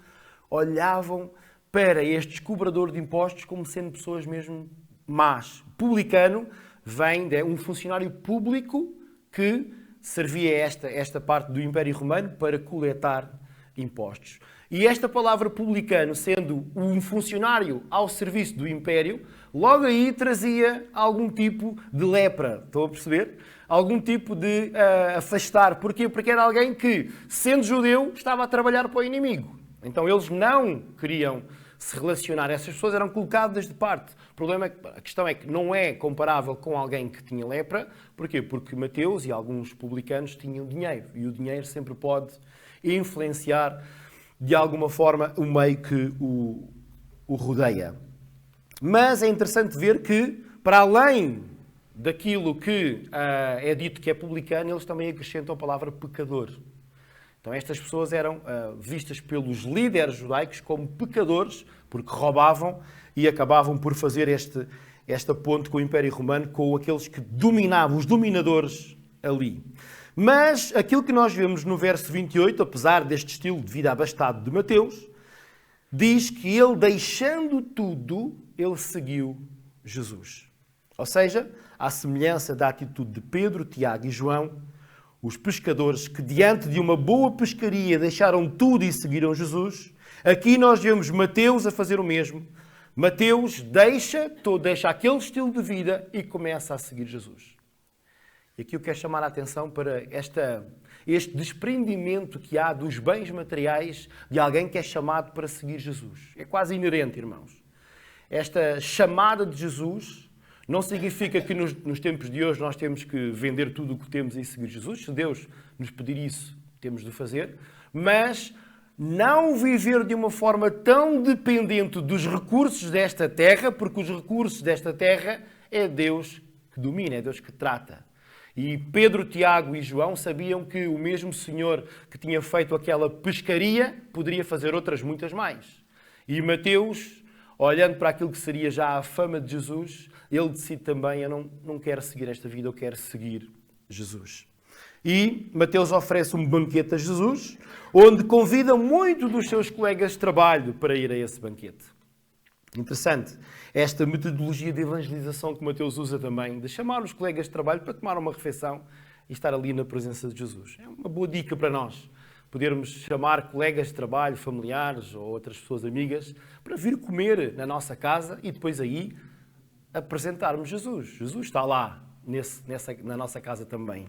Speaker 6: olhavam para estes cobradores de impostos como sendo pessoas mesmo más. Publicano vem de um funcionário público que servia esta parte do Império Romano para coletar impostos. E esta palavra publicano, sendo um funcionário ao serviço do Império, logo aí trazia algum tipo de lepra. Estão a perceber? Algum tipo de afastar. Porquê? Porque era alguém que, sendo judeu, estava a trabalhar para o inimigo. Então eles não queriam se relacionar. Essas pessoas eram colocadas de parte. O problema a questão é que não é comparável com alguém que tinha lepra. Porquê? Porque Mateus e alguns publicanos tinham dinheiro. E o dinheiro sempre pode influenciar de alguma forma o meio que o rodeia. Mas é interessante ver que, para além daquilo que é dito que é publicano, eles também acrescentam a palavra pecador. Então estas pessoas eram vistas pelos líderes judaicos como pecadores, porque roubavam e acabavam por fazer esta ponte com o Império Romano, com aqueles que dominavam, os dominadores ali. Mas aquilo que nós vemos no verso 28, apesar deste estilo de vida abastado de Mateus, diz que ele, deixando tudo, ele seguiu Jesus. Ou seja, à semelhança da atitude de Pedro, Tiago e João, os pescadores que diante de uma boa pescaria deixaram tudo e seguiram Jesus, aqui nós vemos Mateus a fazer o mesmo. Mateus deixa aquele estilo de vida e começa a seguir Jesus. E aqui eu quero chamar a atenção para este desprendimento que há dos bens materiais de alguém que é chamado para seguir Jesus. É quase inerente, irmãos. Esta chamada de Jesus não significa que nos tempos de hoje nós temos que vender tudo o que temos e seguir Jesus. Se Deus nos pedir isso, temos de fazer. Mas não viver de uma forma tão dependente dos recursos desta terra, porque os recursos desta terra é Deus que domina, é Deus que trata. E Pedro, Tiago e João sabiam que o mesmo Senhor que tinha feito aquela pescaria poderia fazer outras muitas mais. E Mateus, olhando para aquilo que seria já a fama de Jesus, ele decide também: eu não quero seguir esta vida, eu quero seguir Jesus. E Mateus oferece um banquete a Jesus, onde convida muitos dos seus colegas de trabalho para ir a esse banquete. Interessante esta metodologia de evangelização que Mateus usa também, de chamar os colegas de trabalho para tomar uma refeição e estar ali na presença de Jesus. É uma boa dica para nós podermos chamar colegas de trabalho, familiares ou outras pessoas amigas para vir comer na nossa casa e depois aí apresentarmos Jesus. Jesus está lá na nossa casa também.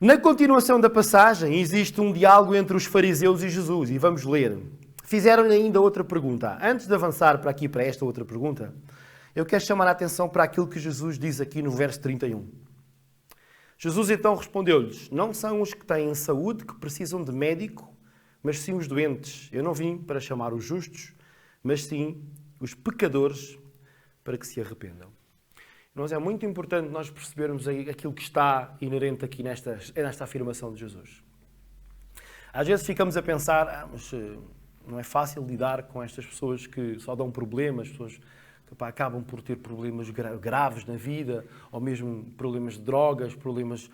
Speaker 6: Na continuação da passagem existe um diálogo entre os fariseus e Jesus e vamos ler. Fizeram-lhe ainda outra pergunta. Antes de avançar para aqui para esta outra pergunta, eu quero chamar a atenção para aquilo que Jesus diz aqui no verso 31. Jesus então respondeu-lhes: não são os que têm saúde que precisam de médico, mas sim os doentes. Eu não vim para chamar os justos, mas sim os pecadores para que se arrependam. Mas é muito importante nós percebermos aquilo que está inerente aqui nesta afirmação de Jesus. Às vezes ficamos a pensar, mas não é fácil lidar com estas pessoas que só dão problemas, pessoas que acabam por ter problemas graves na vida, ou mesmo problemas de drogas, problemas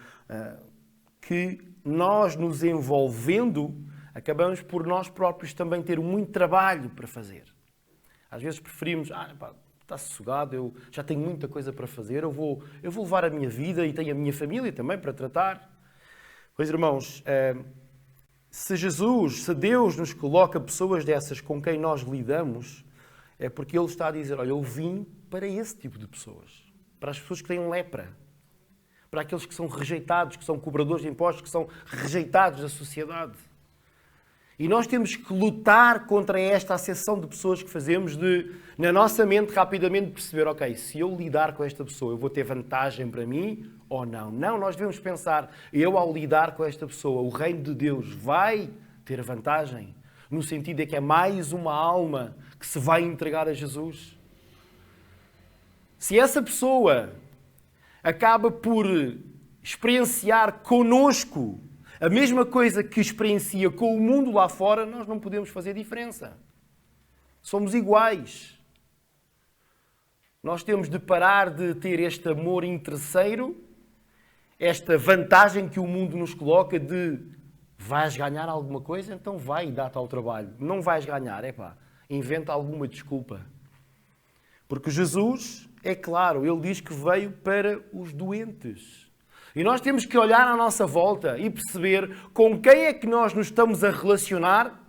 Speaker 6: que nós nos envolvendo, acabamos por nós próprios também ter muito trabalho para fazer. Às vezes preferimos, está sossegado, eu já tenho muita coisa para fazer, eu vou levar a minha vida e tenho a minha família também para tratar. Pois, irmãos, se Deus nos coloca pessoas dessas com quem nós lidamos, é porque Ele está a dizer, olha, eu vim para esse tipo de pessoas, para as pessoas que têm lepra, para aqueles que são rejeitados, que são cobradores de impostos, que são rejeitados da sociedade. E nós temos que lutar contra esta acessão de pessoas que fazemos de, na nossa mente, rapidamente perceber, ok, se eu lidar com esta pessoa, eu vou ter vantagem para mim ou não? Não, nós devemos pensar, eu ao lidar com esta pessoa, o reino de Deus vai ter vantagem, no sentido de que é mais uma alma que se vai entregar a Jesus. Se essa pessoa acaba por experienciar connosco a mesma coisa que experiencia com o mundo lá fora, nós não podemos fazer diferença. Somos iguais. Nós temos de parar de ter este amor interesseiro, esta vantagem que o mundo nos coloca de vais ganhar alguma coisa, então vai e dá-te ao trabalho. Não vais ganhar, inventa alguma desculpa. Porque Jesus, é claro, Ele diz que veio para os doentes. E nós temos que olhar à nossa volta e perceber com quem é que nós nos estamos a relacionar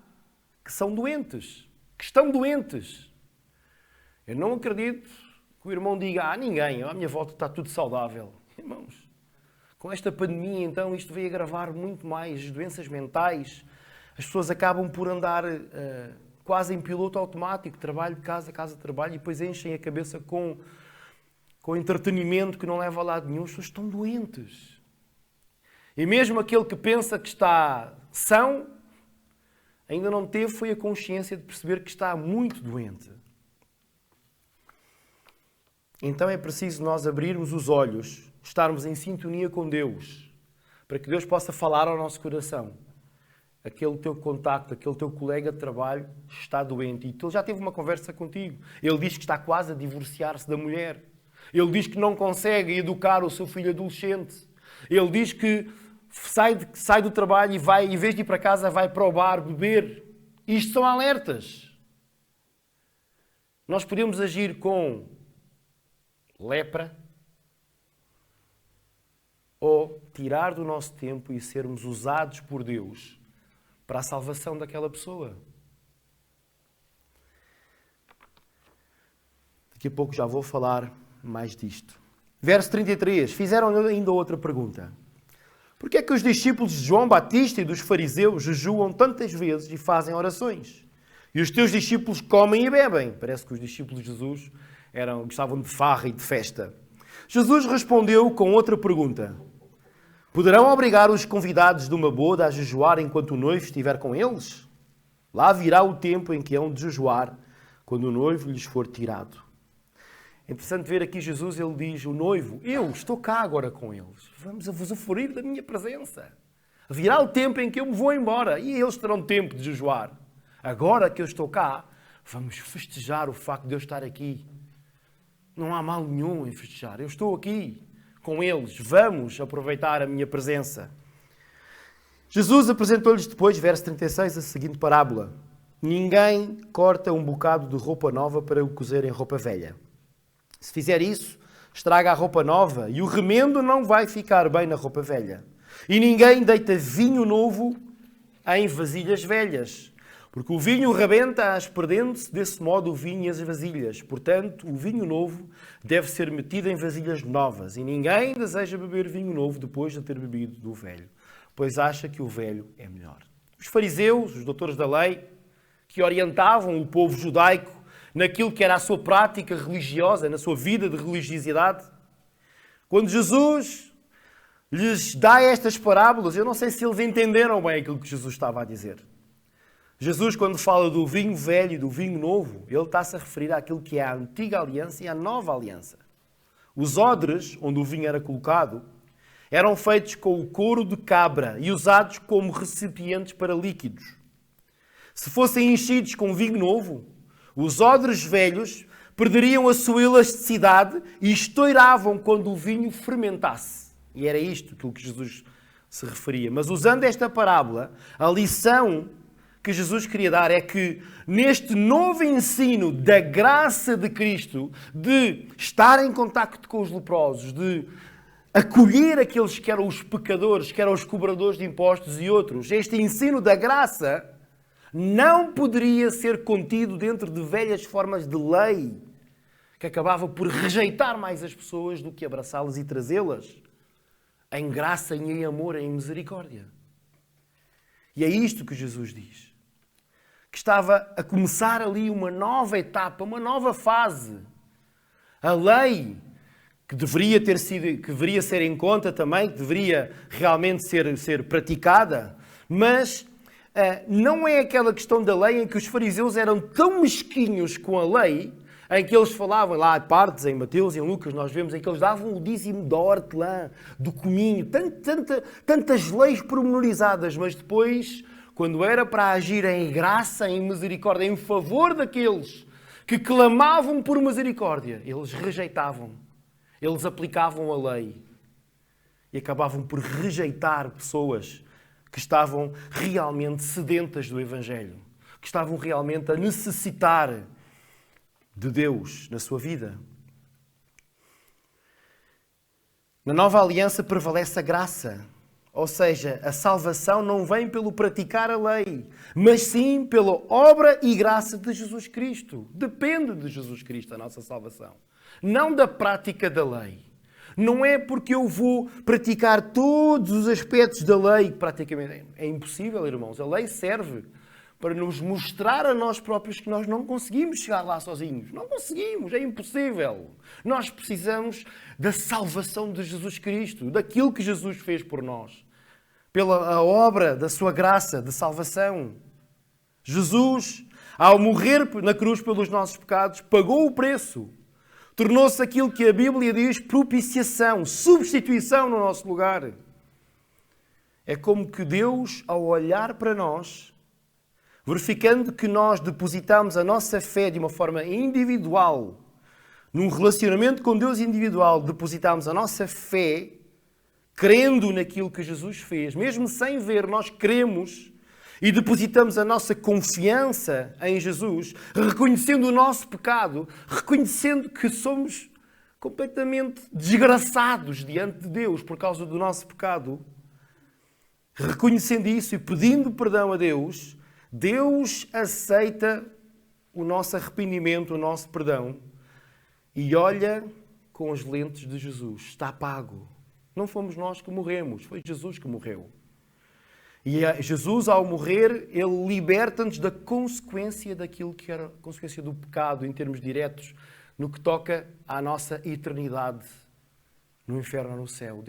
Speaker 6: que são doentes, que estão doentes. Eu não acredito que o irmão diga, ninguém, à minha volta está tudo saudável. Irmãos, com esta pandemia, então, isto veio agravar muito mais as doenças mentais. As pessoas acabam por andar quase em piloto automático, trabalho de casa, casa de trabalho, e depois enchem a cabeça com entretenimento que não leva a lado nenhum. As pessoas estão doentes. E mesmo aquele que pensa que está são, ainda não foi a consciência de perceber que está muito doente. Então é preciso nós abrirmos os olhos, estarmos em sintonia com Deus, para que Deus possa falar ao nosso coração. Aquele teu contacto, aquele teu colega de trabalho está doente e ele já teve uma conversa contigo. Ele diz que está quase a divorciar-se da mulher. Ele diz que não consegue educar o seu filho adolescente. Ele diz que sai do trabalho e vai, em vez de ir para casa, vai para o bar beber. Isto são alertas. Nós podemos agir com lepra ou tirar do nosso tempo e sermos usados por Deus para a salvação daquela pessoa. Daqui a pouco já vou falar mais disto. Verso 33. Fizeram-lhe ainda outra pergunta. Por que é que os discípulos de João Batista e dos fariseus jejuam tantas vezes e fazem orações? E os teus discípulos comem e bebem. Parece que os discípulos de Jesus gostavam de farra e de festa. Jesus respondeu com outra pergunta. Poderão obrigar os convidados de uma boda a jejuar enquanto o noivo estiver com eles? Lá virá o tempo em que hão de jejuar, quando o noivo lhes for tirado. É interessante ver aqui Jesus, ele diz, o noivo, eu estou cá agora com eles. Vamos usufruir da minha presença. Virá o tempo em que eu me vou embora e eles terão tempo de jejuar. Agora que eu estou cá, vamos festejar o facto de eu estar aqui. Não há mal nenhum em festejar. Eu estou aqui com eles. Vamos aproveitar a minha presença. Jesus apresentou-lhes depois, verso 36, a seguinte parábola. Ninguém corta um bocado de roupa nova para o cozer em roupa velha. Se fizer isso, estraga a roupa nova e o remendo não vai ficar bem na roupa velha. E ninguém deita vinho novo em vasilhas velhas. Porque o vinho rebenta-as, perdendo-se desse modo o vinho e as vasilhas. Portanto, o vinho novo deve ser metido em vasilhas novas. E ninguém deseja beber vinho novo depois de ter bebido do velho, pois acha que o velho é melhor. Os fariseus, os doutores da lei, que orientavam o povo judaico naquilo que era a sua prática religiosa, na sua vida de religiosidade, quando Jesus lhes dá estas parábolas, eu não sei se eles entenderam bem aquilo que Jesus estava a dizer. Jesus, quando fala do vinho velho e do vinho novo, ele está-se a referir àquilo que é a antiga aliança e a nova aliança. Os odres, onde o vinho era colocado, eram feitos com o couro de cabra e usados como recipientes para líquidos. Se fossem enchidos com vinho novo, os odres velhos perderiam a sua elasticidade e estouravam quando o vinho fermentasse. E era isto aquilo que Jesus se referia. Mas usando esta parábola, a lição que Jesus queria dar é que neste novo ensino da graça de Cristo, de estar em contacto com os leprosos, de acolher aqueles que eram os pecadores, que eram os cobradores de impostos e outros, este ensino da graça não poderia ser contido dentro de velhas formas de lei, que acabava por rejeitar mais as pessoas do que abraçá-las e trazê-las em graça e em amor, em misericórdia. E é isto que Jesus diz. Que estava a começar ali uma nova etapa, uma nova fase. A lei, que deveria ter sido, que deveria ser em conta também, que deveria realmente ser praticada, mas não é aquela questão da lei em que os fariseus eram tão mesquinhos com a lei, em que eles falavam, lá partes em Mateus e em Lucas, nós vemos em que eles davam o dízimo da hortelã, do cominho, tantas leis pormenorizadas, mas depois, quando era para agir em graça, em misericórdia, em favor daqueles que clamavam por misericórdia, eles rejeitavam, eles aplicavam a lei e acabavam por rejeitar pessoas que estavam realmente sedentas do Evangelho, que estavam realmente a necessitar de Deus na sua vida. Na nova aliança prevalece a graça. Ou seja, a salvação não vem pelo praticar a lei, mas sim pela obra e graça de Jesus Cristo. Depende de Jesus Cristo a nossa salvação. Não da prática da lei. Não é porque eu vou praticar todos os aspectos da lei, praticamente é impossível, irmãos. A lei serve para nos mostrar a nós próprios que nós não conseguimos chegar lá sozinhos. Não conseguimos, é impossível. Nós precisamos da salvação de Jesus Cristo, daquilo que Jesus fez por nós, pela obra da sua graça de salvação. Jesus, ao morrer na cruz pelos nossos pecados, pagou o preço. Tornou-se aquilo que a Bíblia diz propiciação, substituição no nosso lugar. É como que Deus, ao olhar para nós, verificando que nós depositamos a nossa fé de uma forma individual, num relacionamento com Deus individual, depositamos a nossa fé, crendo naquilo que Jesus fez, mesmo sem ver, nós cremos e depositamos a nossa confiança em Jesus, reconhecendo o nosso pecado, reconhecendo que somos completamente desgraçados diante de Deus por causa do nosso pecado. Reconhecendo isso e pedindo perdão a Deus, Deus aceita o nosso arrependimento, o nosso perdão e olha com as lentes de Jesus. Está pago. Não fomos nós que morremos, foi Jesus que morreu. E Jesus, ao morrer, ele liberta-nos da consequência daquilo que era a consequência do pecado, em termos diretos, no que toca à nossa eternidade no inferno ou no céu.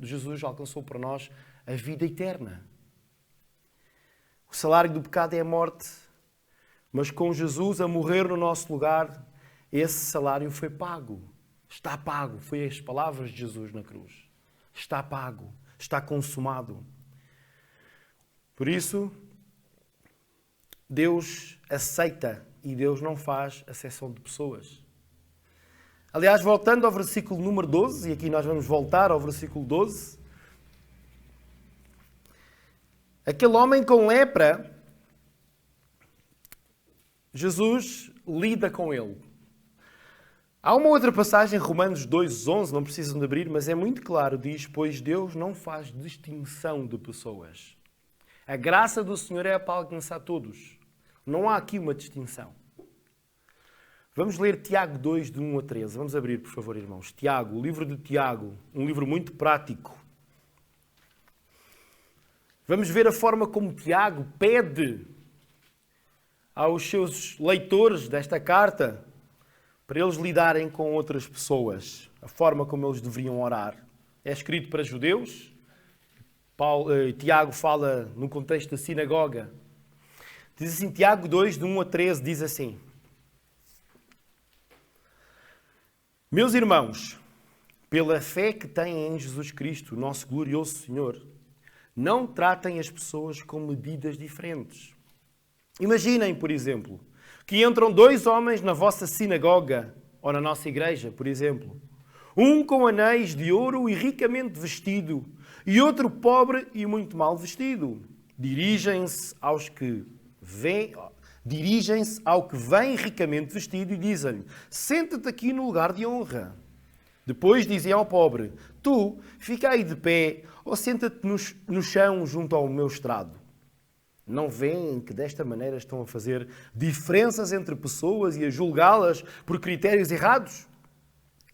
Speaker 6: Jesus alcançou para nós a vida eterna. O salário do pecado é a morte, mas com Jesus a morrer no nosso lugar, esse salário foi pago. Está pago. Foi as palavras de Jesus na cruz. Está pago. Está consumado. Por isso, Deus aceita e Deus não faz acepção de pessoas. Aliás, voltando ao versículo número 12, e aqui nós vamos voltar ao versículo 12, aquele homem com lepra, Jesus lida com ele. Há uma outra passagem, Romanos 2:11, não precisam de abrir, mas é muito claro, diz, pois Deus não faz distinção de pessoas. A graça do Senhor é para alcançar todos. Não há aqui uma distinção. Vamos ler Tiago 2, de 1 a 13. Vamos abrir, por favor, irmãos. Tiago, o livro de Tiago, um livro muito prático. Vamos ver a forma como Tiago pede aos seus leitores desta carta para eles lidarem com outras pessoas, a forma como eles deveriam orar. É escrito para judeus. Tiago fala no contexto da sinagoga. Diz assim, Tiago 2, de 1 a 13, diz assim: Meus irmãos, pela fé que têm em Jesus Cristo, nosso glorioso Senhor, não tratem as pessoas com medidas diferentes. Imaginem, por exemplo, que entram 2 homens na vossa sinagoga ou na nossa igreja, por exemplo. Um com anéis de ouro e ricamente vestido, e outro pobre e muito mal vestido. Dirigem-se ao que vem ricamente vestido e dizem-lhe: senta-te aqui no lugar de honra. Depois dizem ao pobre: tu, fica aí de pé, ou senta-te no chão junto ao meu estrado. Não veem que desta maneira estão a fazer diferenças entre pessoas e a julgá-las por critérios errados?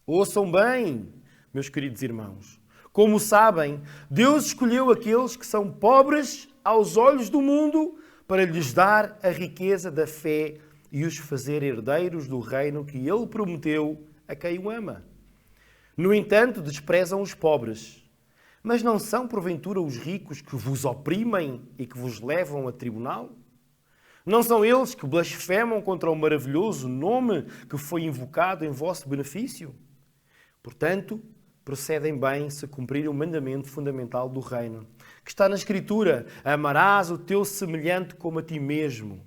Speaker 6: Ouçam bem, meus queridos irmãos. Como sabem, Deus escolheu aqueles que são pobres aos olhos do mundo para lhes dar a riqueza da fé e os fazer herdeiros do reino que Ele prometeu a quem o ama. No entanto, desprezam os pobres. Mas não são, porventura, os ricos que vos oprimem e que vos levam a tribunal? Não são eles que blasfemam contra o maravilhoso nome que foi invocado em vosso benefício? Portanto, procedem bem se cumprirem o mandamento fundamental do reino, que está na Escritura: amarás o teu semelhante como a ti mesmo.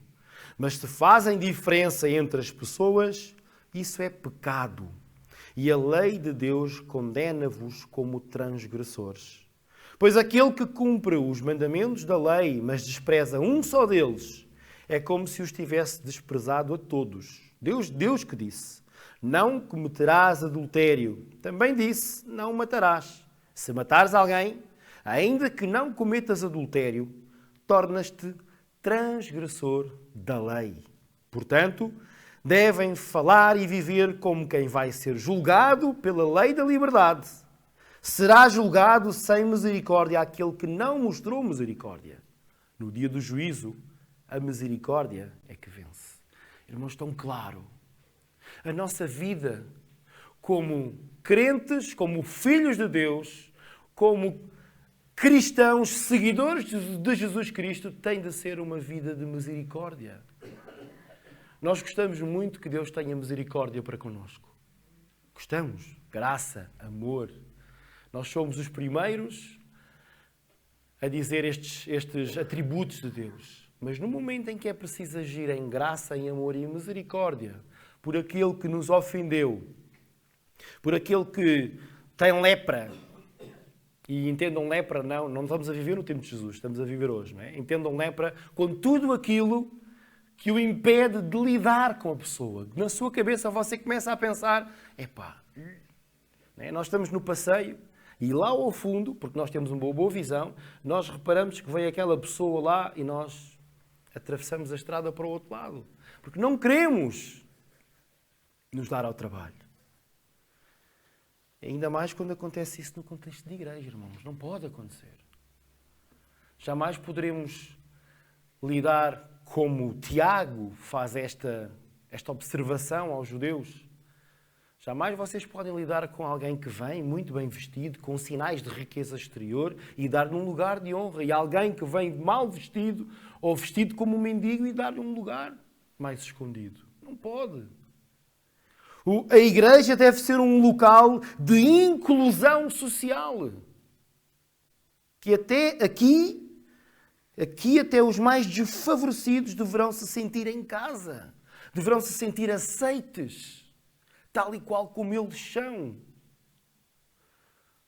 Speaker 6: Mas se fazem diferença entre as pessoas, isso é pecado. E a lei de Deus condena-vos como transgressores. Pois aquele que cumpre os mandamentos da lei, mas despreza um só deles, é como se os tivesse desprezado a todos. Deus que disse: não cometerás adultério. Também disse: não matarás. Se matares alguém, ainda que não cometas adultério, tornas-te transgressor da lei. Portanto, devem falar e viver como quem vai ser julgado pela lei da liberdade. Será julgado sem misericórdia aquele que não mostrou misericórdia. No dia do juízo, a misericórdia é que vence. Irmãos, tão claro. A nossa vida como crentes, como filhos de Deus, como cristãos, seguidores de Jesus Cristo, tem de ser uma vida de misericórdia. Nós gostamos muito que Deus tenha misericórdia para connosco. Gostamos. Graça, amor. Nós somos os primeiros a dizer estes atributos de Deus. Mas no momento em que é preciso agir em graça, em amor e em misericórdia, por aquele que nos ofendeu, por aquele que tem lepra, e entendam lepra, não estamos a viver no tempo de Jesus, estamos a viver hoje, não é? Entendam lepra com tudo aquilo que o impede de lidar com a pessoa. Na sua cabeça você começa a pensar: nós estamos no passeio e lá ao fundo, porque nós temos uma boa visão, nós reparamos que vem aquela pessoa lá e nós atravessamos a estrada para o outro lado. Porque não queremos nos dar ao trabalho. Ainda mais quando acontece isso no contexto de igreja, irmãos. Não pode acontecer. Jamais poderemos lidar como Tiago faz esta observação aos judeus. Jamais vocês podem lidar com alguém que vem muito bem vestido, com sinais de riqueza exterior, e dar-lhe um lugar de honra. E alguém que vem mal vestido, ou vestido como um mendigo, e dar-lhe um lugar mais escondido. Não pode. A igreja deve ser um local de inclusão social. Que até aqui até os mais desfavorecidos deverão se sentir em casa. Deverão se sentir aceites, tal e qual como eles são.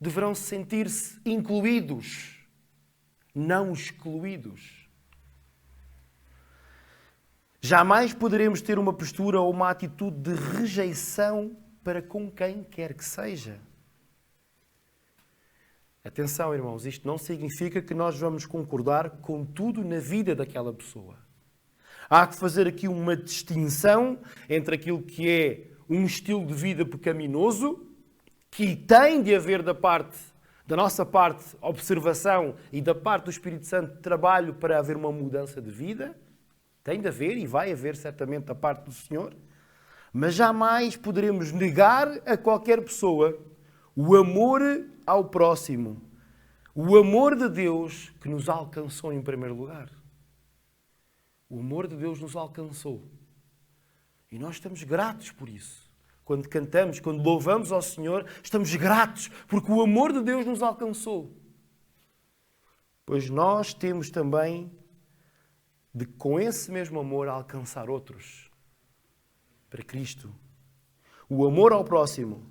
Speaker 6: Deverão sentir-se incluídos, não excluídos. Jamais poderemos ter uma postura ou uma atitude de rejeição para com quem quer que seja. Atenção, irmãos, isto não significa que nós vamos concordar com tudo na vida daquela pessoa. Há que fazer aqui uma distinção entre aquilo que é um estilo de vida pecaminoso, que tem de haver da nossa parte, observação, e da parte do Espírito Santo, trabalho para haver uma mudança de vida. Tem de haver e vai haver certamente da parte do Senhor. Mas jamais poderemos negar a qualquer pessoa o amor ao próximo, o amor de Deus que nos alcançou em primeiro lugar. O amor de Deus nos alcançou. E nós estamos gratos por isso. Quando cantamos, quando louvamos ao Senhor, estamos gratos porque o amor de Deus nos alcançou. Pois nós temos também de, com esse mesmo amor, alcançar outros para Cristo. O amor ao próximo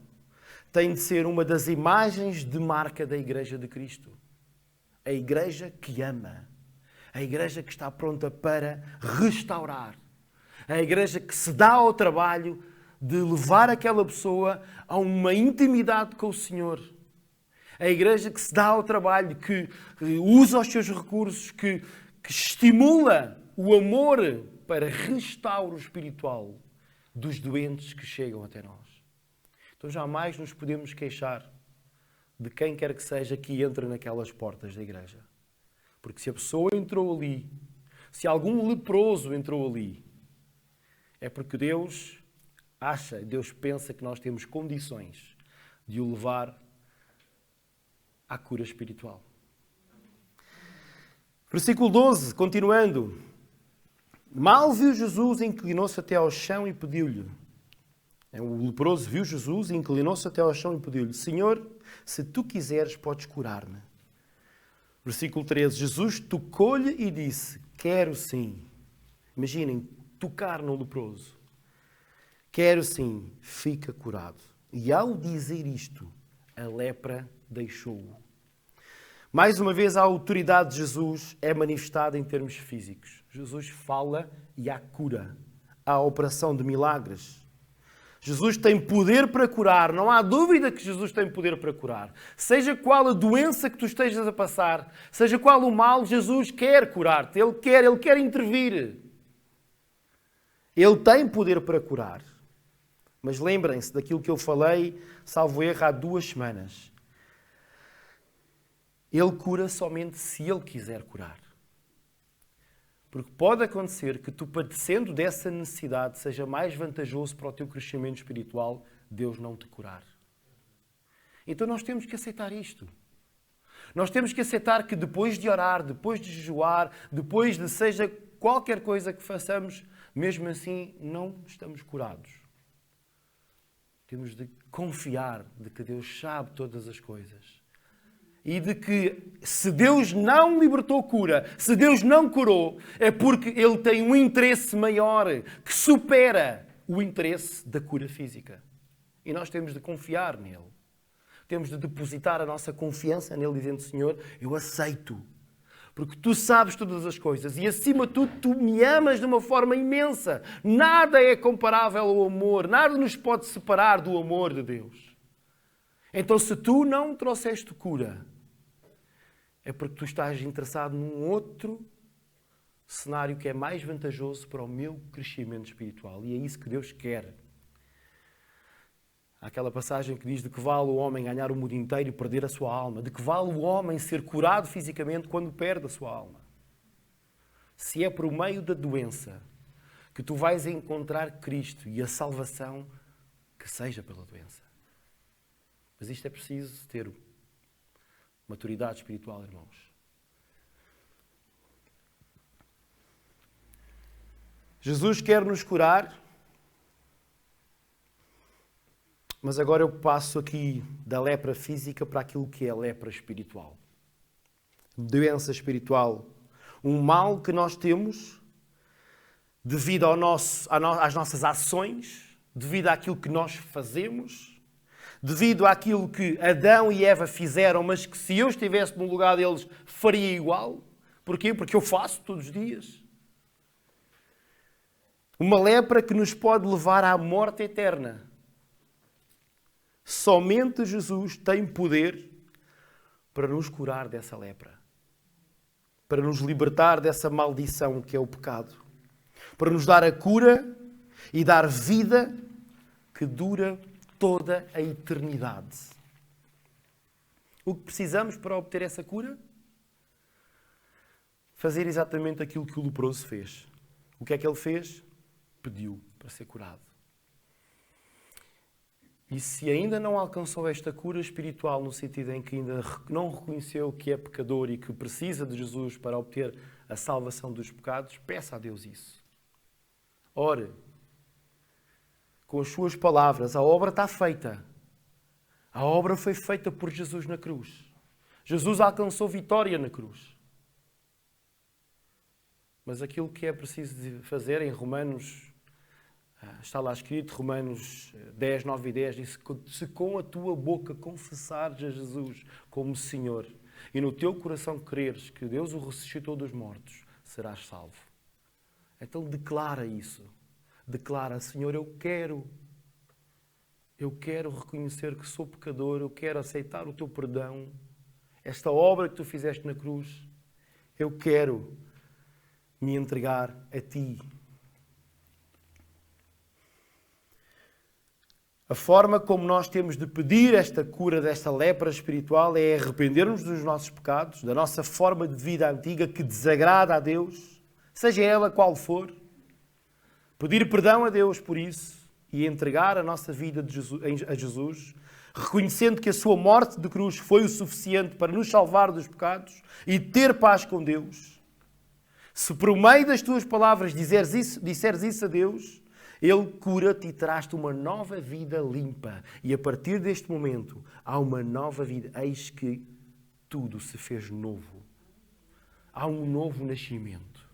Speaker 6: tem de ser uma das imagens de marca da Igreja de Cristo. A Igreja que ama. A Igreja que está pronta para restaurar. A Igreja que se dá ao trabalho de levar aquela pessoa a uma intimidade com o Senhor. A Igreja que se dá ao trabalho, que usa os seus recursos, que estimula o amor para restauro espiritual dos doentes que chegam até nós. Então jamais nos podemos queixar de quem quer que seja que entre naquelas portas da igreja. Porque se a pessoa entrou ali, se algum leproso entrou ali, é porque Deus pensa que nós temos condições de o levar à cura espiritual. Versículo 12, continuando. Mal viu Jesus, inclinou-se até ao chão e pediu-lhe. O leproso viu Jesus, inclinou-se até ao chão e pediu-lhe: Senhor, se tu quiseres, podes curar-me. Versículo 13. Jesus tocou-lhe e disse: Quero sim. Imaginem, tocar no leproso. Quero sim, fica curado. E ao dizer isto, a lepra deixou-o. Mais uma vez, a autoridade de Jesus é manifestada em termos físicos. Jesus fala e há cura. Há operação de milagres. Jesus tem poder para curar. Não há dúvida que Jesus tem poder para curar. Seja qual a doença que tu estejas a passar, seja qual o mal, Jesus quer curar-te. Ele quer intervir. Ele tem poder para curar. Mas lembrem-se daquilo que eu falei, salvo erro, há 2 semanas. Ele cura somente se Ele quiser curar. Porque pode acontecer que tu, padecendo dessa necessidade, seja mais vantajoso para o teu crescimento espiritual Deus não te curar. Então nós temos que aceitar isto. Nós temos que aceitar que depois de orar, depois de jejuar, depois de seja qualquer coisa que façamos, mesmo assim não estamos curados. Temos de confiar de que Deus sabe todas as coisas. E de que se Deus não libertou cura, se Deus não curou, é porque Ele tem um interesse maior que supera o interesse da cura física. E nós temos de confiar nele. Temos de depositar a nossa confiança nele, dizendo: Senhor, eu aceito. Porque tu sabes todas as coisas e, acima de tudo, tu me amas de uma forma imensa. Nada é comparável ao amor, nada nos pode separar do amor de Deus. Então, se tu não trouxeste cura, é porque tu estás interessado num outro cenário que é mais vantajoso para o meu crescimento espiritual. E é isso que Deus quer. Há aquela passagem que diz: de que vale o homem ganhar o mundo inteiro e perder a sua alma? De que vale o homem ser curado fisicamente quando perde a sua alma? Se é por meio da doença que tu vais encontrar Cristo e a salvação, que seja pela doença. Mas isto é preciso ter maturidade espiritual, irmãos. Jesus quer nos curar, mas agora eu passo aqui da lepra física para aquilo que é a lepra espiritual. Doença espiritual. Um mal que nós temos devido às nossas ações, devido àquilo que nós fazemos, devido àquilo que Adão e Eva fizeram, mas que se eu estivesse no lugar deles, faria igual. Porquê? Porque eu faço todos os dias. Uma lepra que nos pode levar à morte eterna. Somente Jesus tem poder para nos curar dessa lepra, para nos libertar dessa maldição que é o pecado, para nos dar a cura e dar vida que dura toda a eternidade. O que precisamos para obter essa cura? Fazer exatamente aquilo que o leproso fez. O que é que ele fez? Pediu para ser curado. E se ainda não alcançou esta cura espiritual, no sentido em que ainda não reconheceu que é pecador e que precisa de Jesus para obter a salvação dos pecados, peça a Deus isso. Ore. Com as suas palavras, a obra está feita. A obra foi feita por Jesus na cruz. Jesus alcançou vitória na cruz. Mas aquilo que é preciso fazer em Romanos, está lá escrito, Romanos 10, 9 e 10, diz: se com a tua boca confessares a Jesus como Senhor e no teu coração creres que Deus o ressuscitou dos mortos, serás salvo. Então declara isso. Declara: Senhor, eu quero reconhecer que sou pecador, eu quero aceitar o teu perdão, esta obra que tu fizeste na cruz, eu quero me entregar a ti. A forma como nós temos de pedir esta cura desta lepra espiritual é arrepender-nos dos nossos pecados, da nossa forma de vida antiga que desagrada a Deus, seja ela qual for, pedir perdão a Deus por isso e entregar a nossa vida a Jesus, reconhecendo que a sua morte de cruz foi o suficiente para nos salvar dos pecados e ter paz com Deus. Se por meio das tuas palavras disseres isso a Deus, Ele cura-te e traz-te uma nova vida limpa. E a partir deste momento há uma nova vida. Eis que tudo se fez novo. Há um novo nascimento.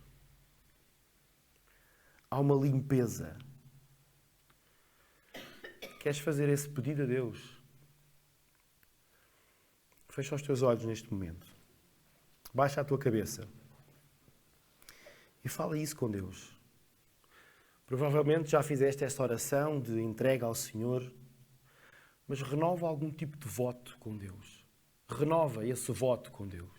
Speaker 6: Há uma limpeza. Queres fazer esse pedido a Deus? Fecha os teus olhos neste momento. Baixa a tua cabeça. E fala isso com Deus. Provavelmente já fizeste esta oração de entrega ao Senhor, mas renova algum tipo de voto com Deus. Renova esse voto com Deus.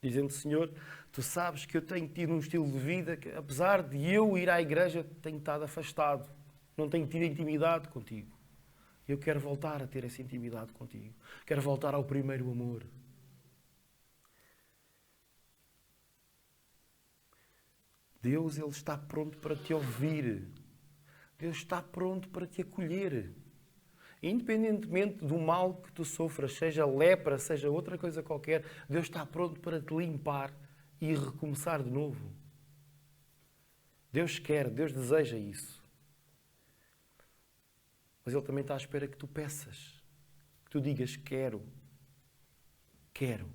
Speaker 6: Dizendo: Senhor, tu sabes que eu tenho tido um estilo de vida que, apesar de eu ir à igreja, tenho estado afastado. Não tenho tido intimidade contigo. Eu quero voltar a ter essa intimidade contigo. Quero voltar ao primeiro amor. Deus, Ele está pronto para te ouvir. Deus está pronto para te acolher. Independentemente do mal que tu sofras, seja lepra, seja outra coisa qualquer, Deus está pronto para te limpar e recomeçar de novo. Deus quer, Deus deseja isso. Mas Ele também está à espera que tu peças. Que tu digas: quero. Quero.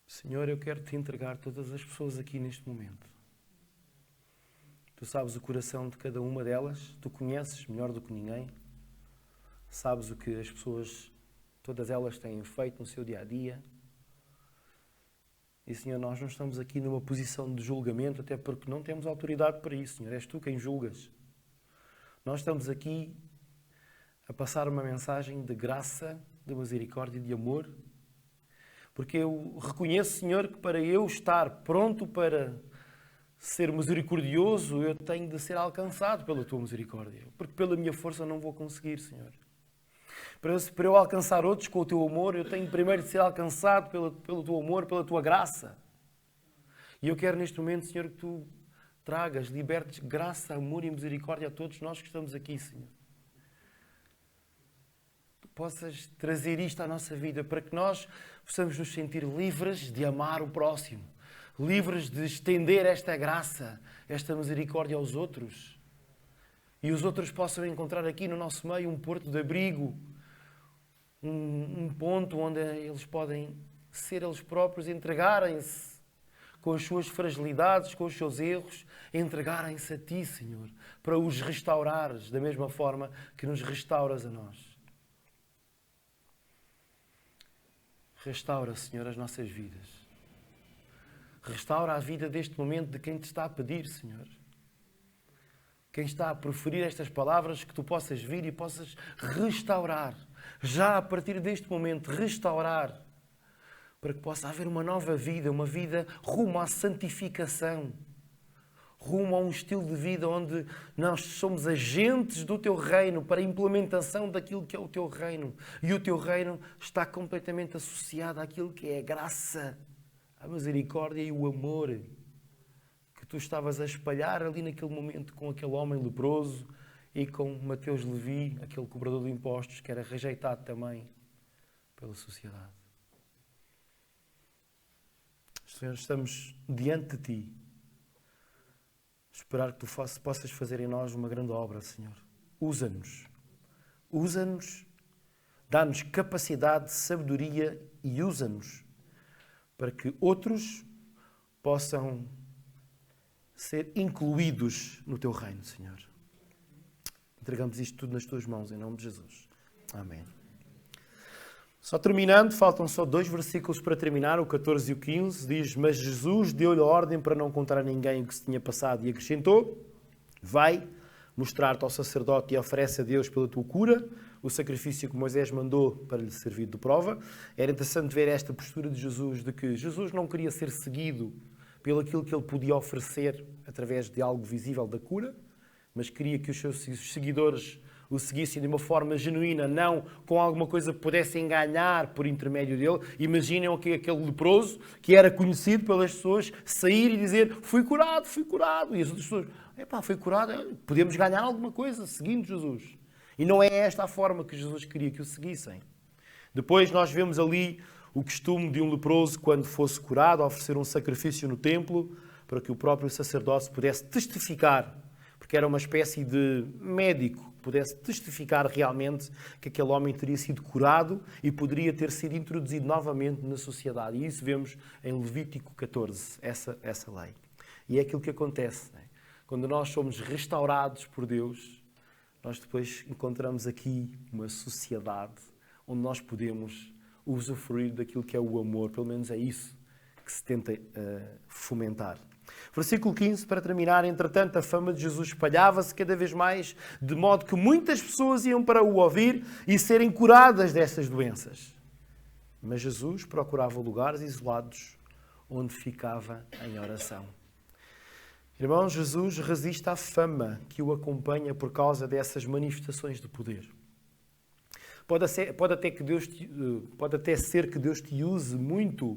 Speaker 6: Senhor, eu quero te entregar todas as pessoas aqui neste momento. Tu sabes o coração de cada uma delas, tu conheces melhor do que ninguém. Sabes o que as pessoas, todas elas, têm feito no seu dia-a-dia. E, Senhor, nós não estamos aqui numa posição de julgamento, até porque não temos autoridade para isso, Senhor. És tu quem julgas. Nós estamos aqui a passar uma mensagem de graça, de misericórdia e de amor, porque eu reconheço, Senhor, que para eu estar pronto para ser misericordioso, eu tenho de ser alcançado pela Tua misericórdia. Porque pela minha força não vou conseguir, Senhor. Para eu alcançar outros com o Teu amor, eu tenho primeiro de ser alcançado pelo Teu amor, pela Tua graça. E eu quero neste momento, Senhor, que Tu tragas, libertes graça, amor e misericórdia a todos nós que estamos aqui, Senhor. Possas trazer isto à nossa vida, para que nós possamos nos sentir livres de amar o próximo, livres de estender esta graça, esta misericórdia aos outros, e os outros possam encontrar aqui no nosso meio um porto de abrigo, um ponto onde eles podem ser eles próprios, entregarem-se com as suas fragilidades, com os seus erros, entregarem-se a Ti, Senhor, para os restaurares da mesma forma que nos restauras a nós. Restaura, Senhor, as nossas vidas. Restaura a vida deste momento de quem te está a pedir, Senhor. quem está a proferir estas palavras, que tu possas vir e possas restaurar. Já a partir deste momento, restaurar. Para que possa haver uma nova vida, uma vida rumo à santificação. Rumo a um estilo de vida onde nós somos agentes do teu reino para a implementação daquilo que é o teu reino. E o teu reino está completamente associado àquilo que é a graça, a misericórdia e o amor que tu estavas a espalhar ali naquele momento com aquele homem leproso e com Mateus Levi, aquele cobrador de impostos que era rejeitado também pela sociedade. Senhor, estamos diante de Ti. Esperar que Tu possas fazer em nós uma grande obra, Senhor. Usa-nos. Usa-nos. Dá-nos capacidade, sabedoria e usa-nos para que outros possam ser incluídos no Teu reino, Senhor. Entregamos isto tudo nas Tuas mãos, em nome de Jesus. Amém. Só terminando, faltam só 2 versículos para terminar, o 14 e o 15, diz: mas Jesus deu-lhe a ordem para não contar a ninguém o que se tinha passado e acrescentou: vai mostrar-te ao sacerdote e oferece a Deus pela tua cura o sacrifício que Moisés mandou para lhe servir de prova. Era interessante ver esta postura de Jesus, de que Jesus não queria ser seguido pelo aquilo que ele podia oferecer através de algo visível da cura, mas queria que os seus seguidores o seguissem de uma forma genuína, não com alguma coisa que pudessem ganhar por intermédio dele. Imaginem aquele leproso que era conhecido pelas pessoas sair e dizer: fui curado. E as outras pessoas: fui curado, podemos ganhar alguma coisa seguindo Jesus. E não é esta a forma que Jesus queria que o seguissem. Depois nós vemos ali o costume de um leproso, quando fosse curado, oferecer um sacrifício no templo para que o próprio sacerdote pudesse testificar, porque era uma espécie de médico, pudesse testificar realmente que aquele homem teria sido curado e poderia ter sido introduzido novamente na sociedade. E isso vemos em Levítico 14, essa lei. E é aquilo que acontece, não é? Quando nós somos restaurados por Deus, nós depois encontramos aqui uma sociedade onde nós podemos usufruir daquilo que é o amor. Pelo menos é isso que se tenta fomentar. Versículo 15, para terminar: entretanto, a fama de Jesus espalhava-se cada vez mais, de modo que muitas pessoas iam para o ouvir e serem curadas dessas doenças. Mas Jesus procurava lugares isolados onde ficava em oração. Irmãos, Jesus resiste à fama que o acompanha por causa dessas manifestações de poder. Pode até ser que Deus te use muito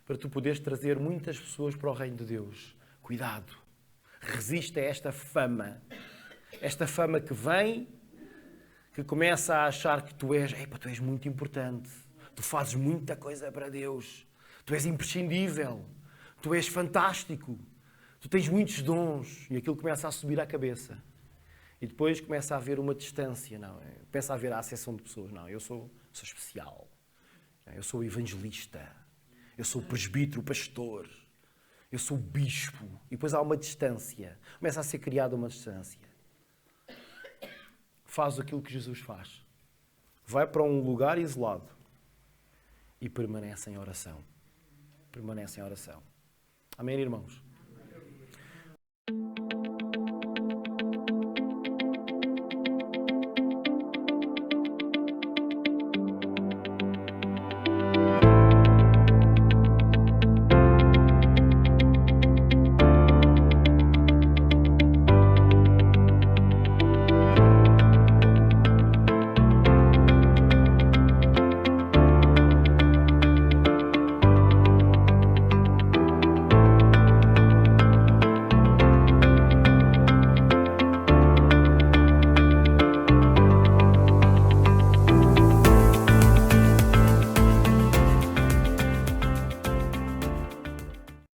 Speaker 6: para tu poderes trazer muitas pessoas para o reino de Deus. Cuidado. Resiste a esta fama. Esta fama que vem, que começa a achar que tu és muito importante. Tu fazes muita coisa para Deus. Tu és imprescindível. Tu és fantástico. Tu tens muitos dons. E aquilo começa a subir à cabeça. E depois começa a haver uma distância. Começa a haver a acessão de pessoas. Não, eu sou especial. Eu sou evangelista. Eu sou o presbítero, o pastor. Eu sou o bispo. E depois há uma distância. Começa a ser criada uma distância. Faz aquilo que Jesus faz. Vai para um lugar isolado e permanece em oração. Permanece em oração. Amém, irmãos?